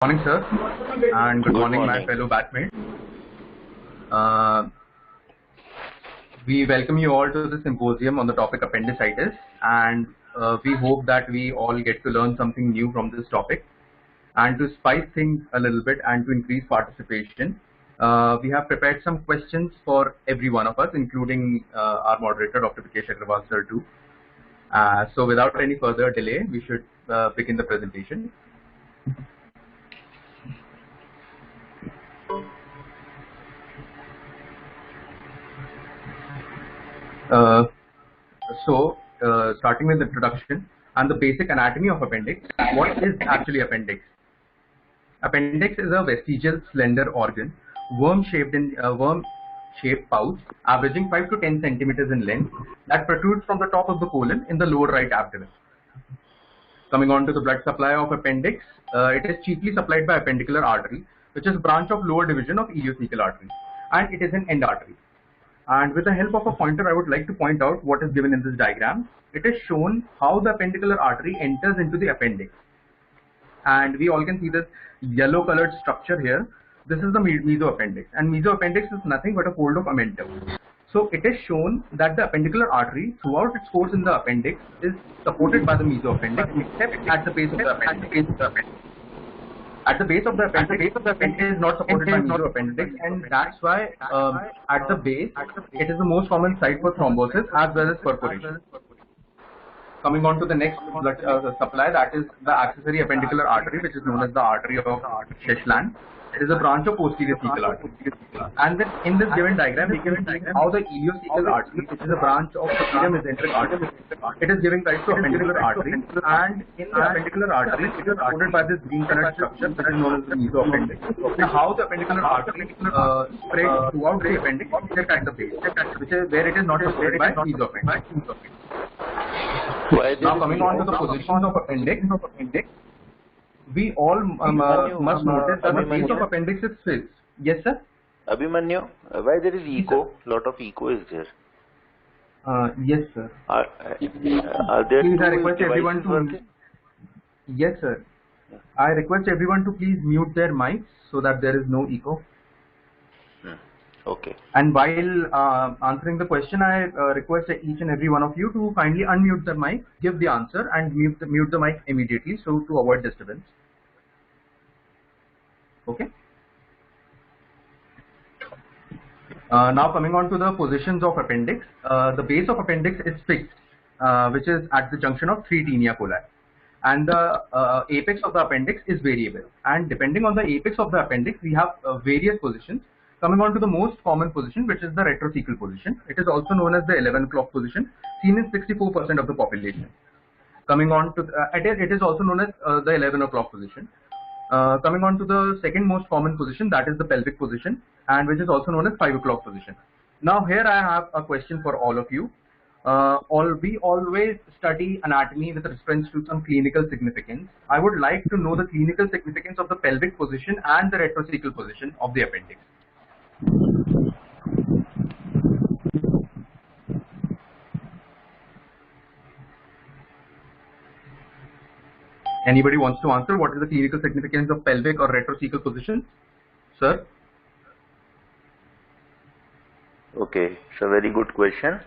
Morning, sir, and good morning, my morning. fellow batchmates. We welcome you all to the symposium on the topic appendicitis, and we hope that we all get to learn something new from this topic. And to spice things a little bit and to increase participation, we have prepared some questions for every one of us, including our moderator, Dr. Vikesh Agrawal, sir, too. So without any further delay, we should begin the presentation. Starting with the introduction and the basic anatomy of appendix. What is actually appendix? Appendix is a vestigial slender organ, worm-shaped pouch, averaging 5 to 10 centimeters in length, that protrudes from the top of the colon in the lower right abdomen. Coming on to the blood supply of appendix, it is chiefly supplied by appendicular artery, which is a branch of lower division of ileocecal artery, and it is an end artery. And with the help of a pointer, I would like to point out what is given in this diagram. It is shown how the appendicular artery enters into the appendix. And we all can see this yellow colored structure here. This is the mesoappendix, and mesoappendix is nothing but a fold of amentum. So it is shown that the appendicular artery throughout its course in the appendix is supported by the mesoappendix, except at the base of the appendix. At the base of the appendix, it is not supported by mesoappendix, and that's why at the base, it is the most common site for thrombosis as well as perforation. Coming on to the next blood supply, that is the accessory appendicular artery, which is known as the artery of Schlettland. It is a branch of posterior cecal artery. And in this given diagram, we can see how the ileocecal artery, which is a branch of superior mesenteric artery, it is giving rise to appendicular artery. And in the appendicular artery, it is supported by this green colored structure, which is known as the mesoappendix. Now, how the appendicular artery spreads throughout the appendix, except at the base, which is where it is not supported by mesoappendix. Now, coming on to the position of appendix, we all must notice that the base of appendix is fixed. Yes, sir? Abhimanyu, why there is echo? Lot of echo is there. Yes, sir. Are there please, two I request everyone devices to. working? Yes, sir. I request everyone to please mute their mics so that there is no echo. Okay. And while answering the question, I request each and every one of you to kindly unmute the mic, give the answer, and mute the mic immediately, so to avoid disturbance. Okay. Now coming on to the positions of appendix, the base of appendix is fixed, which is at the junction of 3 tinea coli, and the apex of the appendix is variable. And depending on the apex of the appendix, we have various positions. Coming on to the most common position, which is the retrocecal position. It is also known as the 11 o'clock position, seen in 64% of the population. Coming on to it is also known as the 11 o'clock position. Coming on to the second most common position, that is the pelvic position, and which is also known as 5 o'clock position. Now here I have a question for all of you. We always study anatomy with reference to some clinical significance. I would like to know the clinical significance of the pelvic position and the retrocecal position of the appendix. Anybody wants to answer what is the clinical significance of pelvic or retrocecal position? Sir? Okay, it's a very good question.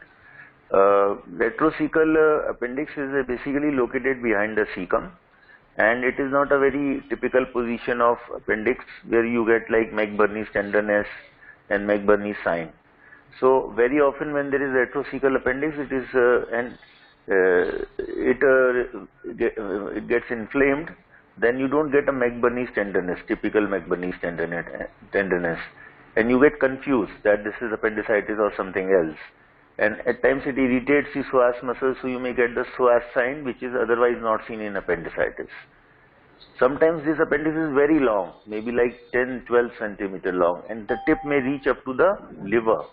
Retrocecal appendix is basically located behind the cecum, and it is not a very typical position of appendix where you get like McBurney's tenderness and McBurney's sign. So very often when there is retrocecal appendix, it is it gets inflamed. Then you don't get a McBurney's tenderness, typical McBurney's tenderness, and you get confused that this is appendicitis or something else. And at times it irritates the psoas muscle, so you may get the psoas sign, which is otherwise not seen in appendicitis. Sometimes this appendix is very long, maybe like 10-12 centimeter long, and the tip may reach up to the liver.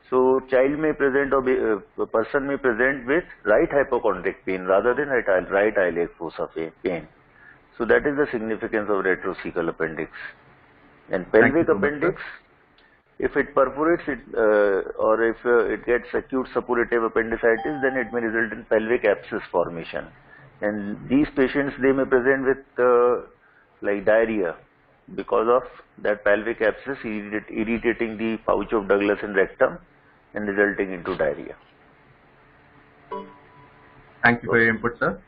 So child may present or a person may present with right hypochondric pain rather than right iliac fossa pain. So that is the significance of retrocecal appendix. And pelvic appendix, if it perforates it or if it gets acute suppurative appendicitis, then it may result in pelvic abscess formation. And these patients, they may present with like diarrhea, because of that pelvic abscess irritating the pouch of Douglas and rectum and resulting into diarrhea. Thank you for your input, sir.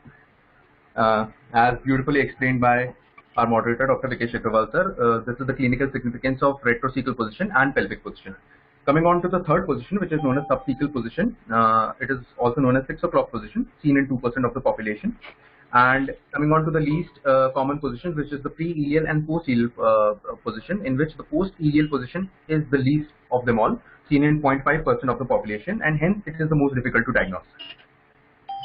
As beautifully explained by our moderator, Dr. Vikesh Agrawal, sir, this is the clinical significance of retrocecal position and pelvic position. Coming on to the third position, which is known as subcecal position, it is also known as 6 o'clock position, seen in 2% of the population. And coming on to the least common position, which is the pre-ileal and post-ileal position, in which the post-ileal position is the least of them all, seen in 0.5% of the population, and hence it is the most difficult to diagnose.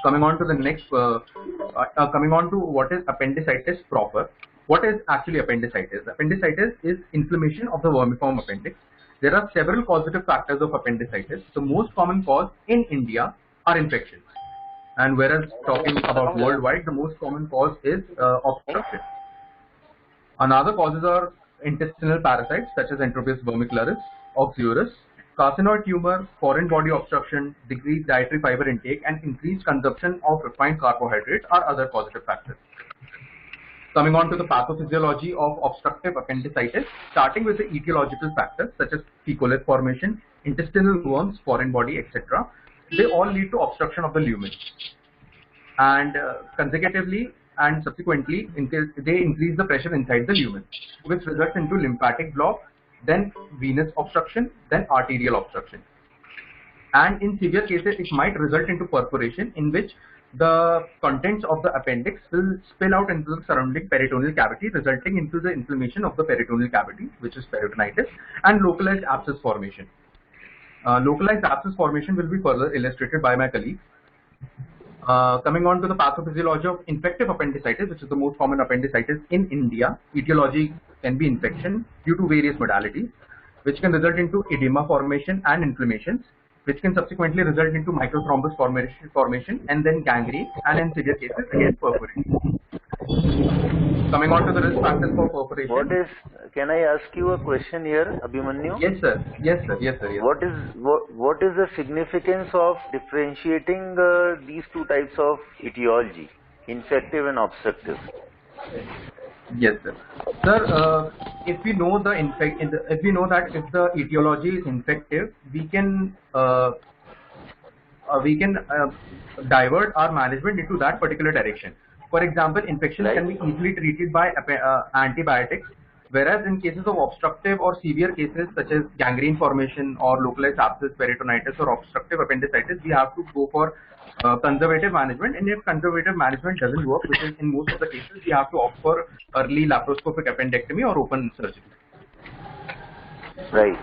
Coming on to the next, coming on to what is appendicitis proper. What is actually appendicitis? Appendicitis is inflammation of the vermiform appendix. There are several causative factors of appendicitis. The most common cause in India are infections, and whereas talking about worldwide, the most common cause is obstruction. Another causes are intestinal parasites such as Enterobius vermicularis, oxyuris, carcinoid tumor, foreign body obstruction, decreased dietary fiber intake, and increased consumption of refined carbohydrates are other causative factors. Coming on to the pathophysiology of obstructive appendicitis, starting with the etiological factors such as fecolith formation, intestinal worms, foreign body, etc. They all lead to obstruction of the lumen, and consecutively and subsequently they increase the pressure inside the lumen, which results into lymphatic block, then venous obstruction, then arterial obstruction. And in severe cases, it might result into perforation, in which the contents of the appendix will spill out into the surrounding peritoneal cavity, resulting into the inflammation of the peritoneal cavity, which is peritonitis, and localized abscess formation. Localized abscess formation will be further illustrated by my colleagues. Coming on to the pathophysiology of infective appendicitis, which is the most common appendicitis in India. Etiology can be infection due to various modalities, which can result into edema formation and inflammations, which can subsequently result into microthrombus formation and then gangrene, and in severe cases again perforation. Coming on to the risk factors for perforation. Can I ask you a question here, Abhimanyu? Yes, sir. Yes, sir. Yes, sir. Yes. What is the significance of differentiating these two types of etiology, infective and obstructive? Yes, sir. Sir, if we know that if the etiology is infective, we can divert our management into that particular direction. For example, infections can be easily treated by antibiotics, whereas in cases of obstructive or severe cases such as gangrene formation or localized abscess, peritonitis, or obstructive appendicitis, we have to go for conservative management. And if conservative management doesn't work, which is in most of the cases, we have to opt for early laparoscopic appendectomy or open surgery. Right.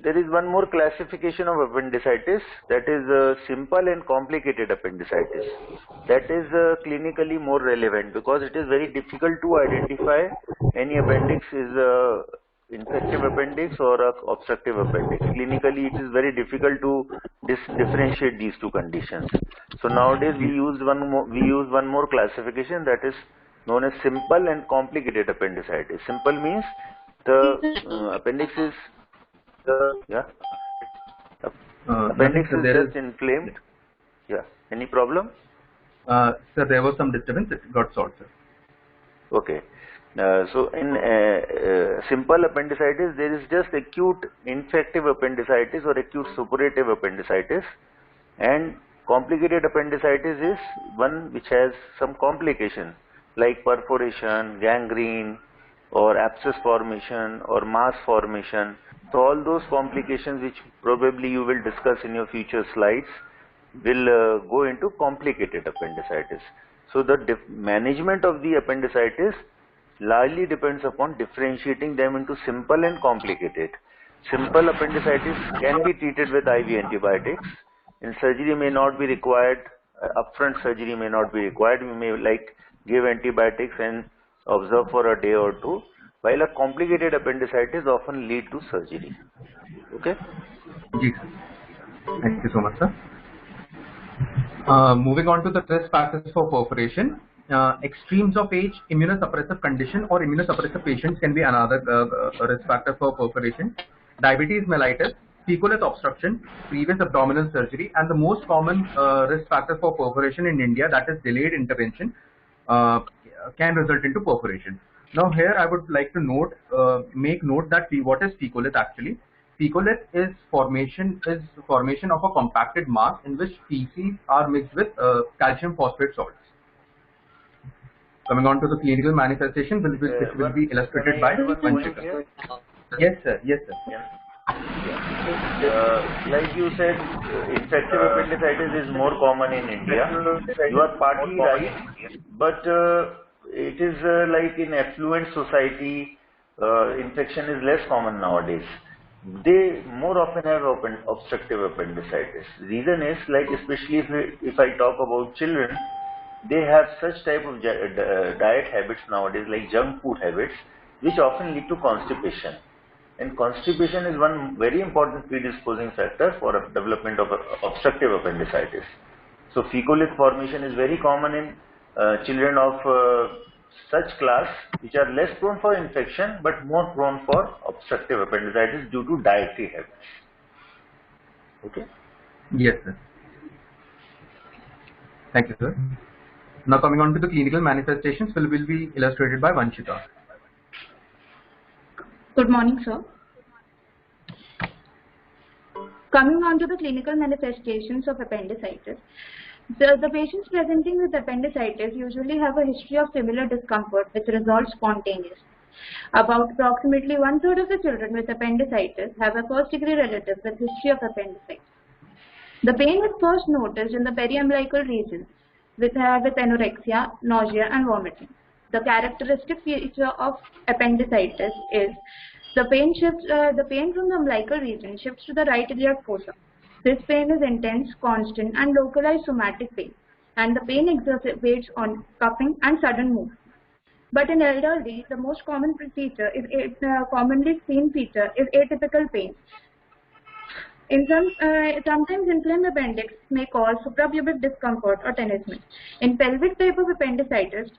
There is one more classification of appendicitis, that is simple and complicated appendicitis. That is clinically more relevant because it is very difficult to identify any appendix is infective appendix or a obstructive appendix. Clinically, it is very difficult to differentiate these two conditions. So nowadays we use one more classification, that is known as simple and complicated appendicitis. Simple means the appendix is appendix is just inflamed. Yeah. Any problem? Sir, there was some disturbance. It got solved, sir. Okay. So in simple appendicitis, there is just acute infective appendicitis or acute suppurative appendicitis, and complicated appendicitis is one which has some complication like perforation, gangrene, or abscess formation or mass formation. So all those complications, which probably you will discuss in your future slides, will go into complicated appendicitis. So the management of the appendicitis largely depends upon differentiating them into simple and complicated. Simple appendicitis can be treated with IV antibiotics, and surgery may not be required. Upfront surgery may not be required. We may give antibiotics and observe for a day or two, while a complicated appendicitis often lead to surgery. Okay? Yes. Thank you so much, sir. Moving on to the risk factors for perforation. Extremes of age, immunosuppressive condition, or immunosuppressive patients can be another risk factor for perforation. Diabetes mellitus, fecolith obstruction, previous abdominal surgery, and the most common risk factor for perforation in India, that is delayed intervention. can result into perforation. Now here I would like to make note that what is fecalith actually. Fecalith is formation of a compacted mass in which feces are mixed with calcium phosphate salts. Coming on to the clinical manifestation, which will be illustrated by Vanchika. Yes, sir. Yes, sir. Yeah. Like you said, infective appendicitis is more common in India. You are partly right, but it is like in affluent society, infection is less common nowadays. They more often have obstructive appendicitis. Reason is, like, especially if I talk about children, they have such type of diet habits nowadays, like junk food habits, which often lead to constipation. And constipation is one very important predisposing factor for development of obstructive appendicitis. So fecalith formation is very common in children of such class, which are less prone for infection but more prone for obstructive appendicitis due to dietary habits. Okay? Yes, sir. Thank you, sir. Now coming on to the clinical manifestations, will be illustrated by Vanchika. Good morning, sir. Coming on to the clinical manifestations of appendicitis, the patients presenting with appendicitis usually have a history of similar discomfort which resolves spontaneously. About approximately 1/3 of the children with appendicitis have a first-degree relative with history of appendicitis. The pain is first noticed in the periumbilical region with anorexia, nausea, and vomiting. The characteristic feature of appendicitis is the pain from the umbilical region shifts to the right iliac fossa. This pain is intense, constant, and localized somatic pain, and the pain exacerbates on coughing and sudden movement. But in elderly, the most common feature is commonly seen feature is atypical pain. Sometimes inflamed appendix may cause suprapubic discomfort or tenesmus. In pelvic type of appendicitis,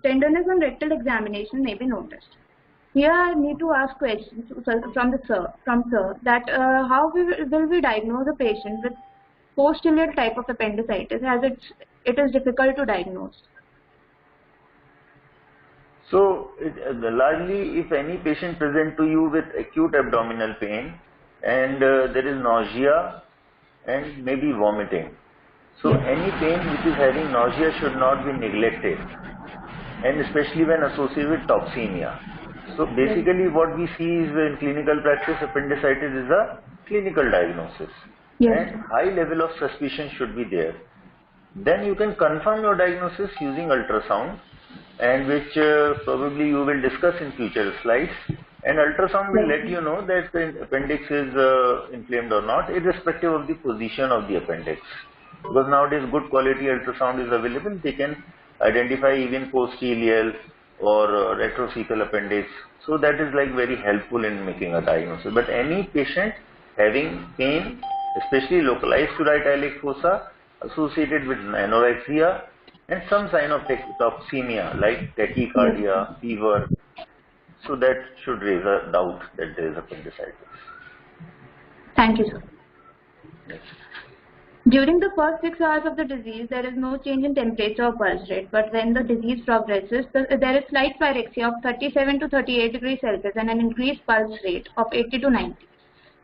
tenderness on rectal examination may be noticed. Here I need to ask questions from sir that how will we diagnose a patient with post-ileal type of appendicitis, as it is difficult to diagnose. So largely, if any patient present to you with acute abdominal pain and there is nausea and maybe vomiting, so any pain which is having nausea should not be neglected, and especially when associated with toxemia. So basically what we see is in clinical practice, appendicitis is a clinical diagnosis. Yes. And high level of suspicion should be there. Then you can confirm your diagnosis using ultrasound, and which probably you will discuss in future slides. And ultrasound will let you know that the appendix is inflamed or not, irrespective of the position of the appendix. Because nowadays good quality ultrasound is available, they can identify even post-ileal or retrocecal appendix. So that is like very helpful in making a diagnosis. But any patient having pain, especially localized to right iliac fossa, associated with anorexia and some sign of toxemia like tachycardia, fever, so that should raise a doubt that there is appendicitis. Thank you, sir. Yes. During the first 6 hours of the disease, there is no change in temperature or pulse rate, but when the disease progresses, there is slight pyrexia of 37 to 38 degrees Celsius and an increased pulse rate of 80 to 90.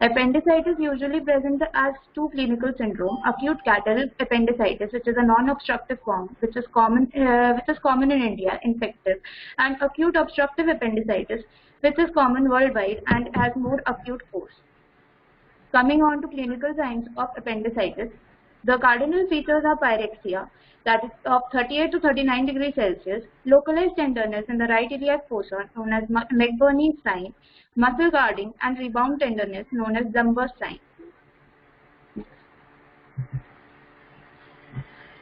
Appendicitis usually presents as two clinical syndrome: acute cattle appendicitis, which is a non-obstructive form, which is common in India, infective, and acute obstructive appendicitis, which is common worldwide and has more acute course. Coming on to clinical signs of appendicitis, the cardinal features are pyrexia, that is of 38 to 39 degrees Celsius, localized tenderness in the right iliac fossa known as McBurney's sign, muscle guarding, and rebound tenderness known as Zumber's sign.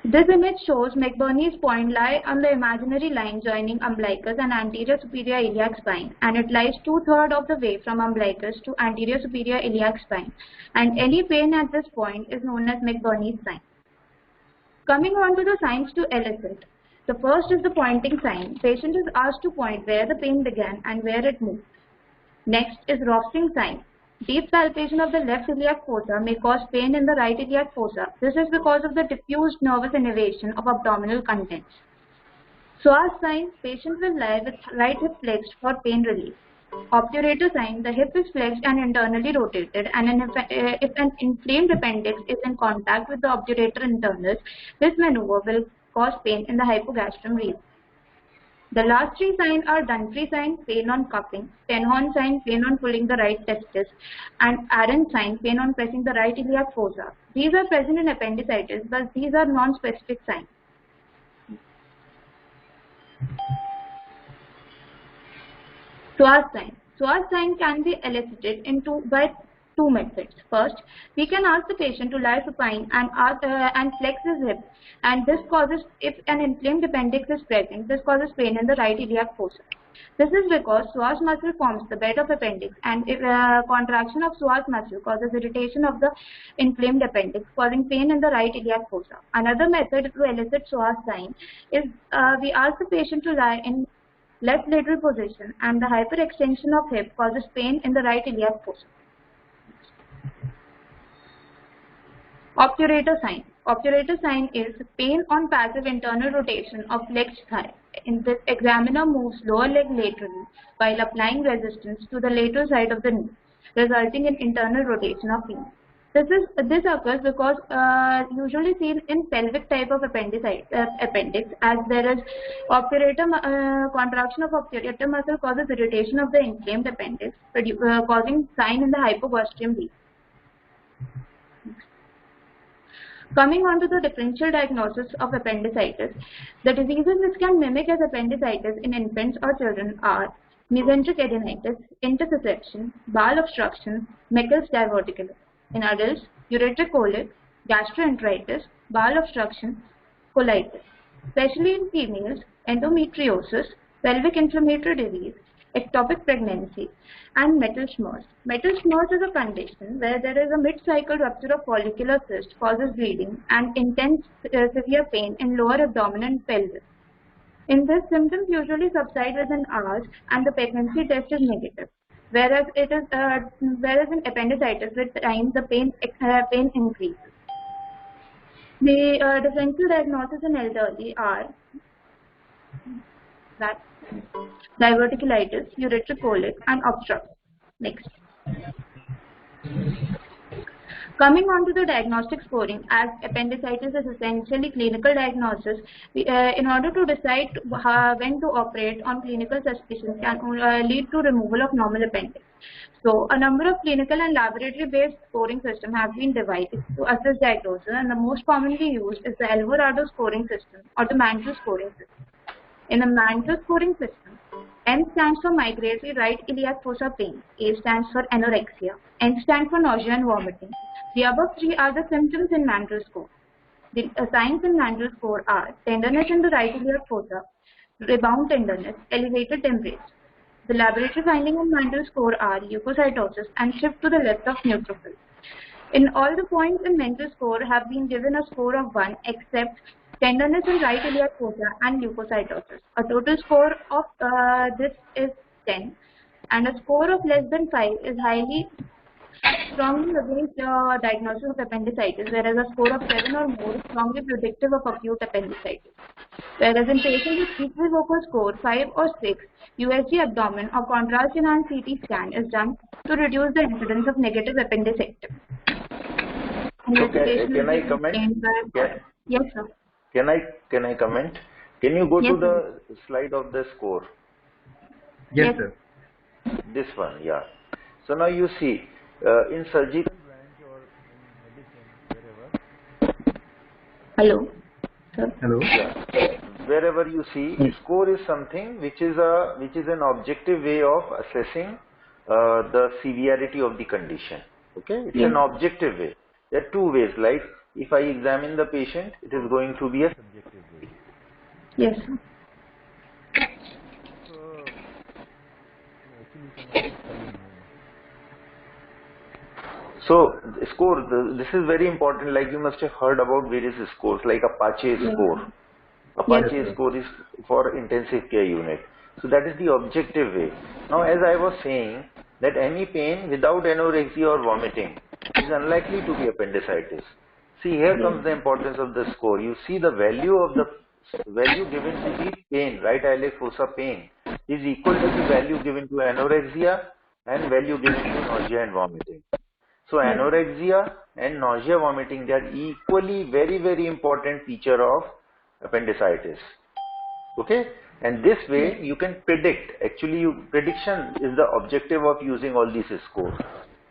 This image shows McBurney's point lie on the imaginary line joining umbilicus and anterior superior iliac spine, and it lies 2/3 of the way from umbilicus to anterior superior iliac spine, and any pain at this point is known as McBurney's sign. Coming on to the signs to elicit, the first is the pointing sign. Patient is asked to point where the pain began and where it moved. Next is Rothschild sign. Deep palpation of the left iliac fossa may cause pain in the right iliac fossa. This is because of the diffused nervous innervation of abdominal contents. Psoas sign, patient will lie with right hip flexed for pain relief. Obturator sign, the hip is flexed and internally rotated, and if an inflamed appendix is in contact with the obturator internals, this maneuver will cause pain in the hypogastrum region. The last three signs are Dunphy sign, pain on cupping, Tenhorn sign, pain on pulling the right testis, and Aaron sign, pain on pressing the right iliac fossa. These are present in appendicitis, but these are non-specific signs. Psoas sign. Psoas sign can be elicited by two methods. First, we can ask the patient to lie supine and flex his hip, and this causes, if an inflamed appendix is present, this causes pain in the right iliac fossa. This is because psoas muscle forms the bed of appendix, and if contraction of psoas muscle causes irritation of the inflamed appendix, causing pain in the right iliac fossa. Another method to elicit psoas sign is we ask the patient to lie in left lateral position, and the hyperextension of hip causes pain in the right iliac fossa. Obturator sign. Obturator sign is pain on passive internal rotation of flexed thigh. In this, examiner moves lower leg laterally while applying resistance to the lateral side of the knee, resulting in internal rotation of femur. This occurs because usually seen in pelvic type of appendix, as there is contraction of obturator muscle causes irritation of the inflamed appendix, causing sign in the hypogastrium region. Coming on to the differential diagnosis of appendicitis, the diseases which can mimic as appendicitis in infants or children are mesenteric adenitis, intussusception, bowel obstruction, Meckel's diverticulum. In adults, ureteric colic, gastroenteritis, bowel obstruction, colitis. Especially in females, endometriosis, pelvic inflammatory disease, ectopic pregnancy, and metal schmerz. Metal schmerz is a condition where there is a mid-cycle rupture of follicular cyst, causes bleeding and intense severe pain in lower abdomen and pelvis. In this, symptoms usually subside within hours, and the pregnancy test is negative. Whereas in appendicitis, with time the pain increases. The differential diagnosis in elderly are that diverticulitis, ureteric colic, and obstruction. Next. Coming on to the diagnostic scoring, as appendicitis is essentially clinical diagnosis, in order to decide when to operate on clinical suspicion can lead to removal of normal appendix. So, a number of clinical and laboratory-based scoring systems have been devised to assess diagnosis, and the most commonly used is the Alvarado scoring system or the Mantel scoring system. In the Mantel scoring system, M stands for migratory right iliac fossa pain, A stands for anorexia, N stands for nausea and vomiting. The above three are the symptoms in Mantel score. The signs in Mantel score are tenderness in the right iliac fossa, rebound tenderness, elevated temperature. The laboratory findings in Mantel score are leukocytosis and shift to the left of neutrophils. In all the points in Mantel score have been given a score of 1 except tenderness in right iliac fossa and leukocytosis. A total score of this is 10, and a score of less than 5 is highly strongly against diagnosis of appendicitis, whereas a score of 7 or more is strongly predictive of acute appendicitis. Whereas in patients with equivocal score 5 or 6, USG abdomen or contrast enhanced CT scan is done to reduce the incidence of negative appendicectomy. Okay, can I comment? Yes, sir. Can I comment? Can you go Yes, to the slide of the score? Yes, sir. This one, yeah. So now you see, in surgical branch or in medicine, wherever. Hello. Sir. Hello. Yeah. Wherever you see, score is something which is an objective way of assessing the severity of the condition. Okay, it's an objective way. There are two ways. Like if I examine the patient, it is going to be a subjective way. Yes. So score, this is very important. Like you must have heard about various scores, like Apache score. Apache score is for intensive care unit. So that is the objective way. Now, as I was saying, that any pain without anorexia or vomiting is unlikely to be appendicitis. See, here comes the importance of the score. You see the value of the value given to the pain, right iliac fossa pain, is equal to the value given to anorexia and value given to nausea and vomiting. So anorexia and nausea vomiting, they are equally very, very important feature of appendicitis. Okay, and this way you can predict. Actually, prediction is the objective of using all these scores.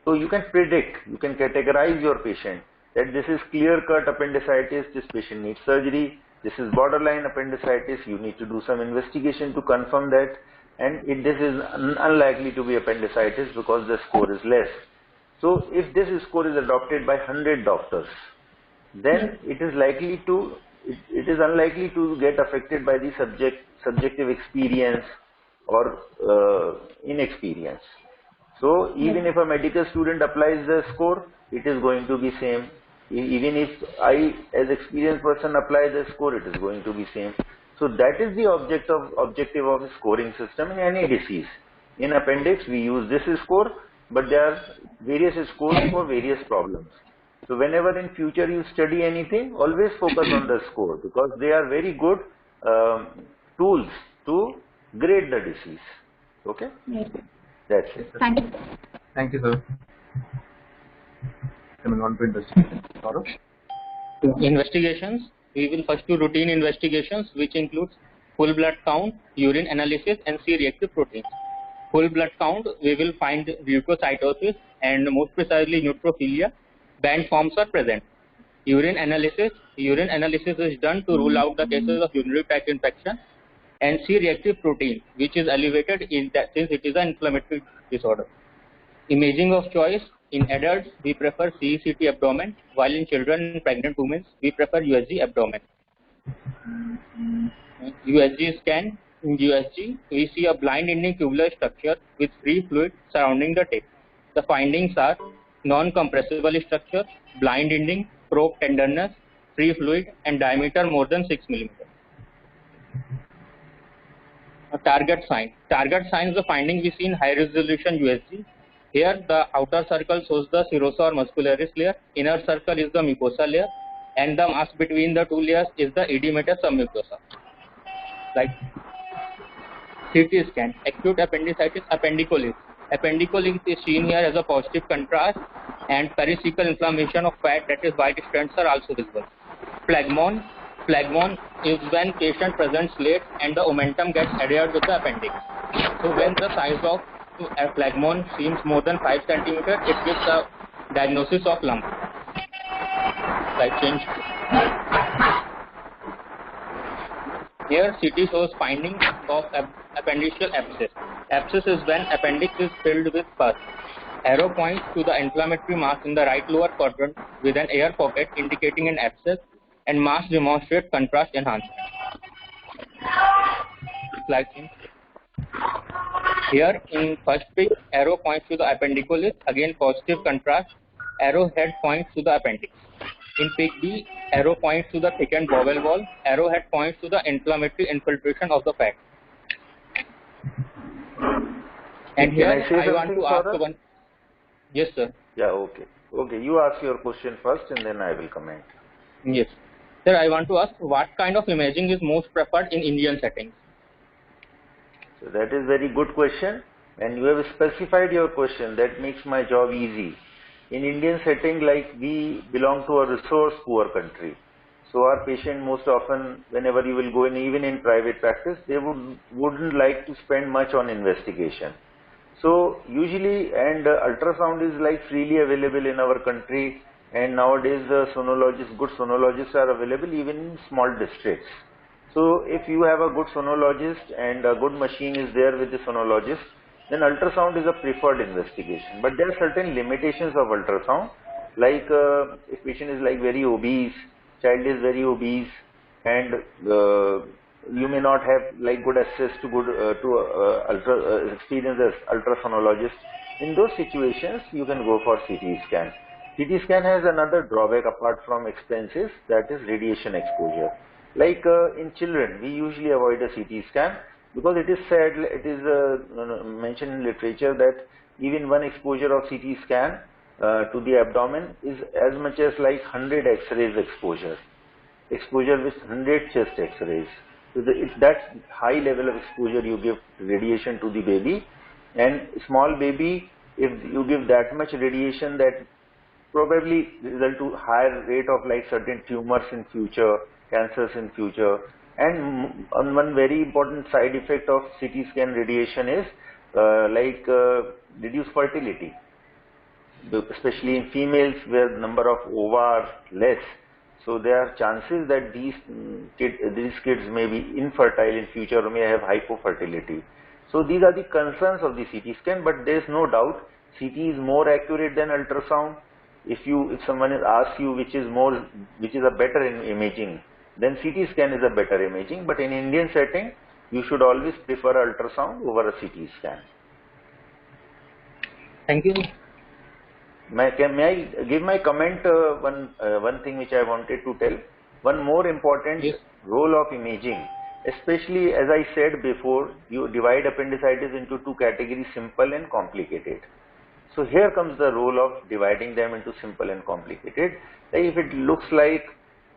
So you can predict, you can categorize your patient that this is clear-cut appendicitis, this patient needs surgery. This is borderline appendicitis, you need to do some investigation to confirm that, and this is unlikely to be appendicitis because the score is less. So if this score is adopted by 100 doctors, then it is unlikely to get affected by the subjective experience or inexperience. So even if a medical student applies the score, it is going to be same. Even if I, as experienced person, apply the score, it is going to be same. So that is the objective of a scoring system in any disease. In appendix, we use this score, but there are various scores for various problems. So whenever in future you study anything, always focus on the score, because they are very good tools to grade the disease. Okay? Yes. That's it. Thank you. Thank you, sir. Coming on to investigation. Saurabh? Investigations. We will first do routine investigations, which includes full blood count, urine analysis, and C-reactive proteins. Full blood count, we will find leukocytosis and most precisely neutrophilia. Band forms are present. Urine analysis is done to rule out the cases of urinary tract infection. And C-reactive protein, which is elevated in that since it is an inflammatory disorder. Imaging of choice. In adults, we prefer CECT abdomen, while in children and pregnant women, we prefer USG abdomen. USG scan. In USG, we see a blind ending tubular structure with free fluid surrounding the tip. The findings are non-compressible structure, blind ending, probe tenderness, free fluid, and diameter more than 6 mm. A target sign. Target sign is the finding we see in high resolution USG. Here the outer circle shows the serosa or muscularis layer, inner circle is the mucosa layer, and the mass between the two layers is the edematous submucosa. Like CT scan, acute appendicitis appendicolis. Appendicolis is seen here as a positive contrast, and pericecal inflammation of fat, that is white strands, are also visible. Phlegmon. Phlegmon is when patient presents late and the omentum gets adhered with the appendix. So when the size of a phlegmon seems more than 5 cm, it gives a diagnosis of lump. Slide change. Here CT shows findings of appendiceal abscess. Abscess is when appendix is filled with pus. Arrow points to the inflammatory mass in the right lower quadrant with an air pocket indicating an abscess, and mass demonstrates contrast enhancement. Slide change. Here in first pic, arrow points to the appendicolis, again positive contrast, arrow head points to the appendix. In pic B, arrow points to the thickened bowel wall, arrow head points to the inflammatory infiltration of the fat. And here I want to ask one. Yes, sir. Yeah, okay. Okay, you ask your question first and then I will comment. Yes. Sir, I want to ask what kind of imaging is most preferred in Indian settings? So that is very good question, and you have specified your question. That makes my job easy. In Indian setting, like we belong to a resource poor country. So our patient most often, whenever you will go in, even in private practice, they wouldn't like to spend much on investigation. So usually, and ultrasound is like freely available in our country, and nowadays the sonologists, good sonologists are available even in small districts. So if you have a good sonologist and a good machine is there with the sonologist, then ultrasound is a preferred investigation. But there are certain limitations of ultrasound, like if patient is like very obese, child is very obese, and you may not have like good access to good experienced ultrasonologist. In those situations, you can go for CT scan. CT scan has another drawback apart from expenses, that is radiation exposure. Like in children, we usually avoid a CT scan because it is said, it is mentioned in literature that even one exposure of CT scan to the abdomen is as much as like 100 X-rays exposure. exposure with 100 chest X-rays. So it's that high level of exposure you give radiation to the baby, and small baby, if you give that much radiation, that probably result to higher rate of like certain tumors in future, cancers in future. And one very important side effect of CT scan radiation is reduced fertility, especially in females where the number of ova are less. So there are chances that these kids may be infertile in future or may have hypofertility. So these are the concerns of the CT scan, but there is no doubt CT is more accurate than ultrasound. If someone asks you which is a better imaging, then CT scan is a better imaging. But in Indian setting, you should always prefer ultrasound over a CT scan. Thank you. May I give my comment? One thing which I wanted to tell. One more important role of imaging, especially as I said before, you divide appendicitis into two categories: simple and complicated. So here comes the role of dividing them into simple and complicated. Like if it looks like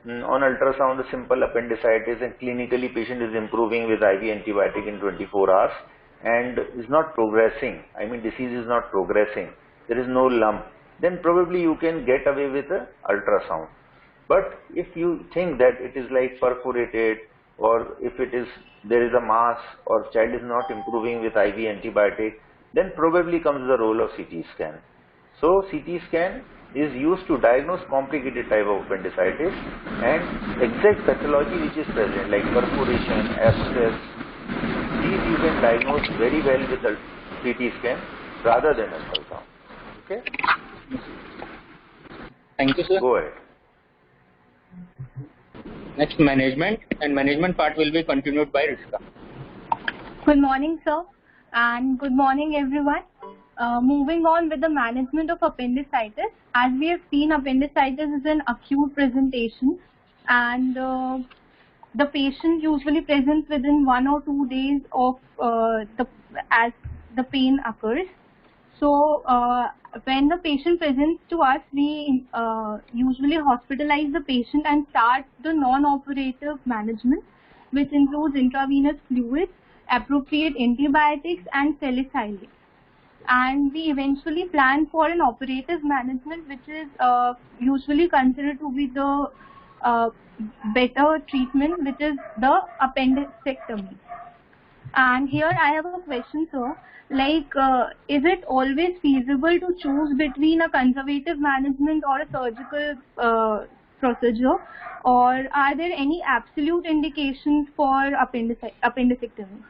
on ultrasound a simple appendicitis and clinically patient is improving with IV antibiotic in 24 hours and is not progressing, I mean disease is not progressing, there is no lump, then probably you can get away with a ultrasound. But if you think that it is like perforated, or if there is a mass, or child is not improving with IV antibiotic, then probably comes the role of CT scan. So CT scan is used to diagnose complicated type of appendicitis and exact pathology which is present, like perforation, abscess. These you can diagnose very well with the CT scan rather than ultrasound. Okay? Thank you, sir. Go ahead. Next, management, and management part will be continued by Rishika. Good morning, sir, and good morning, everyone. Moving on with the management of appendicitis. As we have seen, appendicitis is an acute presentation, and the patient usually presents within 1 or 2 days of as the pain occurs. So when the patient presents to us, we usually hospitalize the patient and start the non-operative management, which includes intravenous fluids, appropriate antibiotics, and salicylates. And we eventually plan for an operative management, which is usually considered to be the better treatment, which is the appendectomy. And here I have a question, sir. Like, is it always feasible to choose between a conservative management or a surgical procedure, or are there any absolute indications for appendectomy?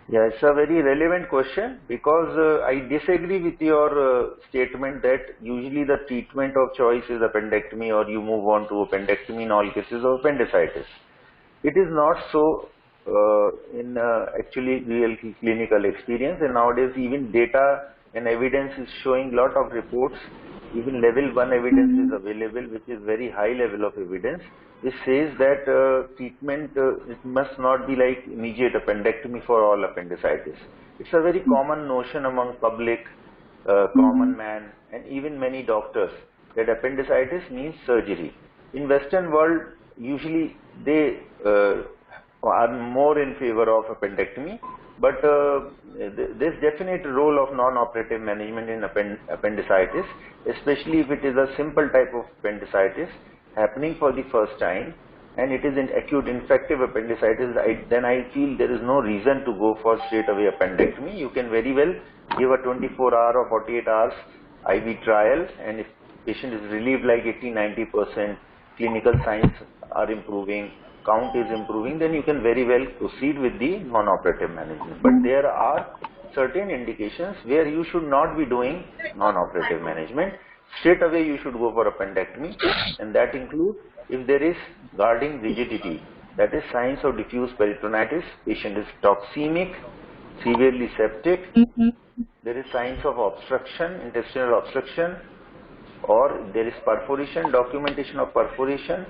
Yeah, it's a very relevant question, because I disagree with your statement that usually the treatment of choice is appendectomy, or you move on to appendectomy in all cases of appendicitis. It is not so in actually real clinical experience, and nowadays even data and evidence is showing lot of reports. Even level 1 evidence is available, which is very high level of evidence, which says that treatment it must not be like immediate appendectomy for all appendicitis. It's a very common notion among public, common man, and even many doctors, that appendicitis means surgery. In Western world, usually they are more in favor of appendectomy, but there's definite role of non-operative management in appendicitis, especially if it is a simple type of appendicitis happening for the first time, and it is an acute infective appendicitis. Then I feel there is no reason to go for straight away appendectomy. You can very well give a 24-hour or 48 hours IV trial, and if patient is relieved like 80-90%, clinical signs are improving, count is improving, then you can very well proceed with the non-operative management. But there are certain indications where you should not be doing non-operative management. Straight away you should go for appendectomy, and that includes if there is guarding rigidity, that is signs of diffuse peritonitis, patient is toxemic, severely septic, there is signs of obstruction, intestinal obstruction, or there is perforation, documentation of perforation,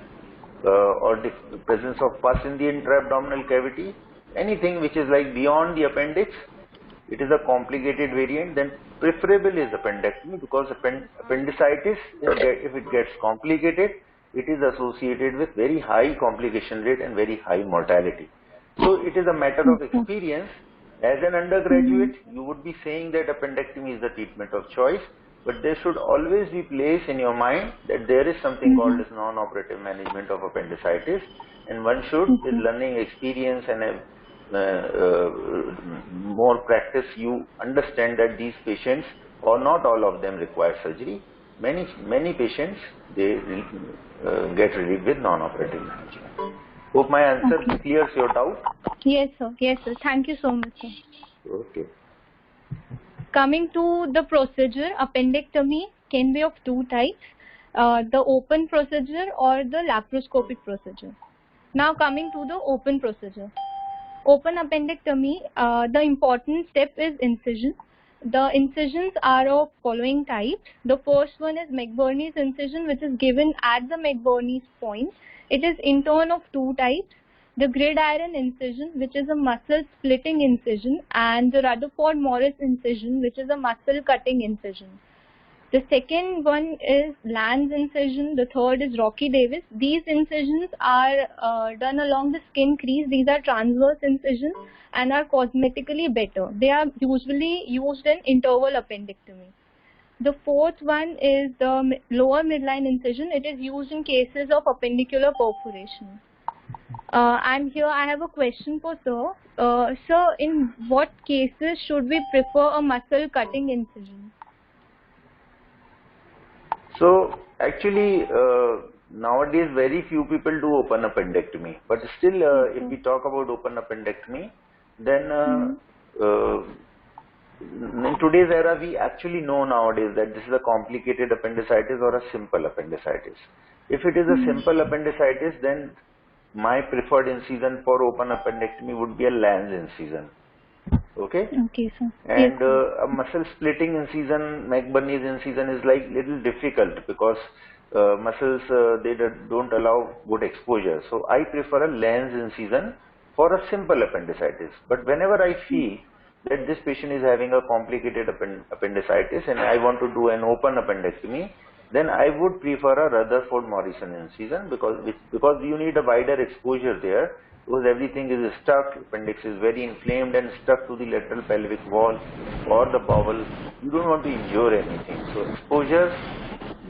or the presence of pus in the intra-abdominal cavity, anything which is like beyond the appendix, it is a complicated variant, then preferable is appendectomy, because appendicitis, if it gets complicated, it is associated with very high complication rate and very high mortality. So it is a matter of experience. As an undergraduate, you would be saying that appendectomy is the treatment of choice, but there should always be place in your mind that there is something called as non-operative management of appendicitis, and one should, with learning experience and more practice, you understand that these patients, or not all of them, require surgery. Many patients, they get relieved with non-operative management. Hope my answer clears your doubt. Yes, sir. Yes, sir. Thank you so much, sir. Okay. Coming to the procedure, appendectomy can be of two types, the open procedure or the laparoscopic procedure. Now coming to the open procedure. Open appendectomy, the important step is incision. The incisions are of following types. The first one is McBurney's incision, which is given at the McBurney's point. It is in turn of two types. The gridiron incision, which is a muscle splitting incision, and the Rutherford Morris incision, which is a muscle cutting incision. The second one is Lanz incision. The third is Rocky Davis. These incisions are done along the skin crease. These are transverse incisions and are cosmetically better. They are usually used in interval appendectomy. The fourth one is the lower midline incision. It is used in cases of appendicular perforation. And here I have a question for sir. Sir, in what cases should we prefer a muscle cutting incision? So actually, nowadays very few people do open appendectomy. But still, if we talk about open appendectomy, then in today's era, we actually know nowadays that this is a complicated appendicitis or a simple appendicitis. If it is a simple appendicitis, then my preferred incision for open appendectomy would be a Lanz incision. Okay? Okay, sir. And a muscle splitting incision, McBurney's incision, is like little difficult because muscles, they don't allow good exposure. So I prefer a Lanz incision for a simple appendicitis. But whenever I feel that this patient is having a complicated appendicitis and I want to do an open appendectomy, then I would prefer a Rutherford Morrison incision because you need a wider exposure there, because everything is stuck, appendix is very inflamed and stuck to the lateral pelvic wall or the bowel. You don't want to injure anything. So exposure,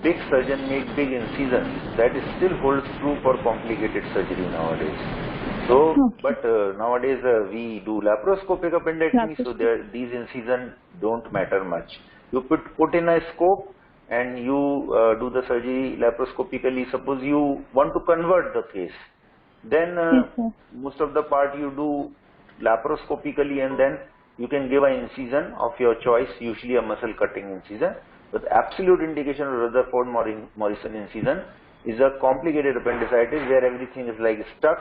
big surgeon make big incisions. That is still holds true for complicated surgery nowadays. So, but nowadays we do laparoscopic appendectomy, so these incisions don't matter much. You put in a scope and you do the surgery laparoscopically. Suppose you want to convert the case, then most of the part you do laparoscopically, and then you can give an incision of your choice, usually a muscle cutting incision. But the absolute indication of Rutherford Morrison incision is a complicated appendicitis where everything is like stuck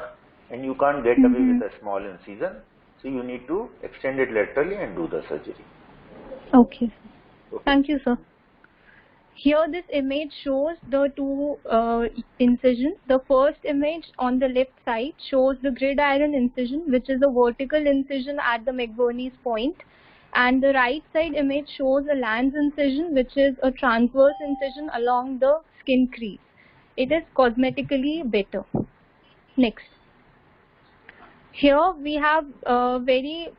and you can't get away with a small incision. So you need to extend it laterally and do the surgery. Okay. Thank you, sir. Here this image shows the two incisions. The first image on the left side shows the gridiron incision, which is a vertical incision at the McBurney's point. And the right side image shows a Lanz incision, which is a transverse incision along the skin crease. It is cosmetically better. Next. Here we have very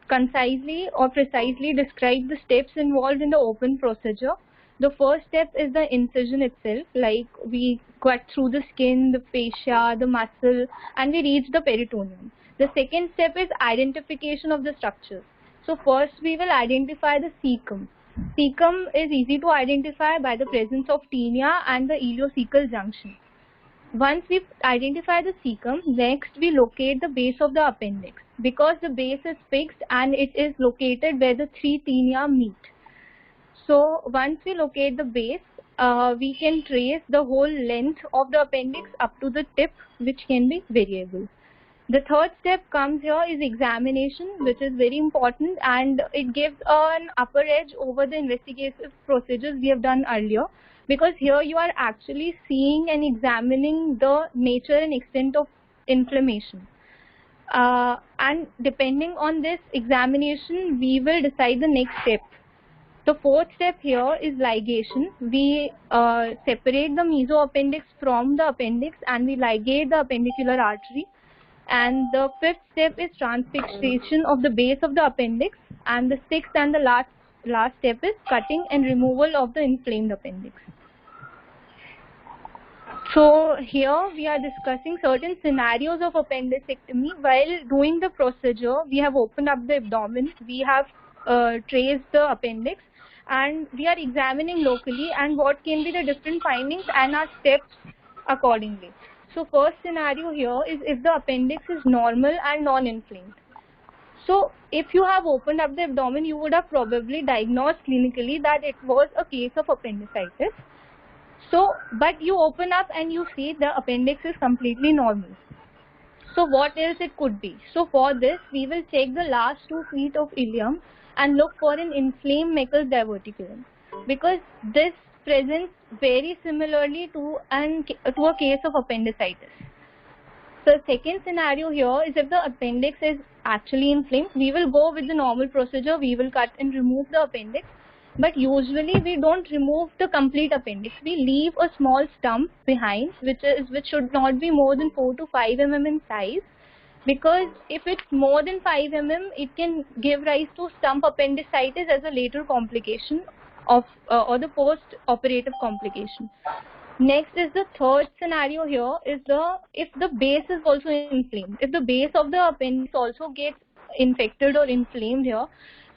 concisely or precisely described the steps involved in the open procedure. The first step is the incision itself, like we cut through the skin, the fascia, the muscle, and we reach the peritoneum. The second step is identification of the structures. So first we will identify the cecum. Cecum is easy to identify by the presence of tinea and the ileocecal junction. Once we identify the cecum, next we locate the base of the appendix. Because the base is fixed and it is located where the three tinea meet. So once we locate the base, we can trace the whole length of the appendix up to the tip, which can be variable. The third step comes here is examination, which is very important, and it gives an upper edge over the investigative procedures we have done earlier, because here you are actually seeing and examining the nature and extent of inflammation. And depending on this examination, we will decide the next step. The fourth step here is ligation. We separate the mesoappendix from the appendix and we ligate the appendicular artery. And the fifth step is transfixation of the base of the appendix. And the sixth and the last step is cutting and removal of the inflamed appendix. So here we are discussing certain scenarios of appendicectomy. While doing the procedure, we have opened up the abdomen, we have traced the appendix, and we are examining locally and what can be the different findings and our steps accordingly. So first scenario here is if the appendix is normal and non-inflamed. So if you have opened up the abdomen, you would have probably diagnosed clinically that it was a case of appendicitis. So, but you open up and you see the appendix is completely normal. So what else it could be? So for this, we will check the last 2 feet of ileum and look for an inflamed Meckel's diverticulum, because this presents very similarly to a case of appendicitis. So second scenario here is if the appendix is actually inflamed, we will go with the normal procedure. We will cut and remove the appendix. But usually we don't remove the complete appendix. We leave a small stump behind, which should not be more than 4 to 5 mm in size. Because if it's more than 5 mm, it can give rise to stump appendicitis as a later complication of or the post-operative complication. Next is the third scenario here is if the base is also inflamed. If the base of the appendix also gets infected or inflamed here,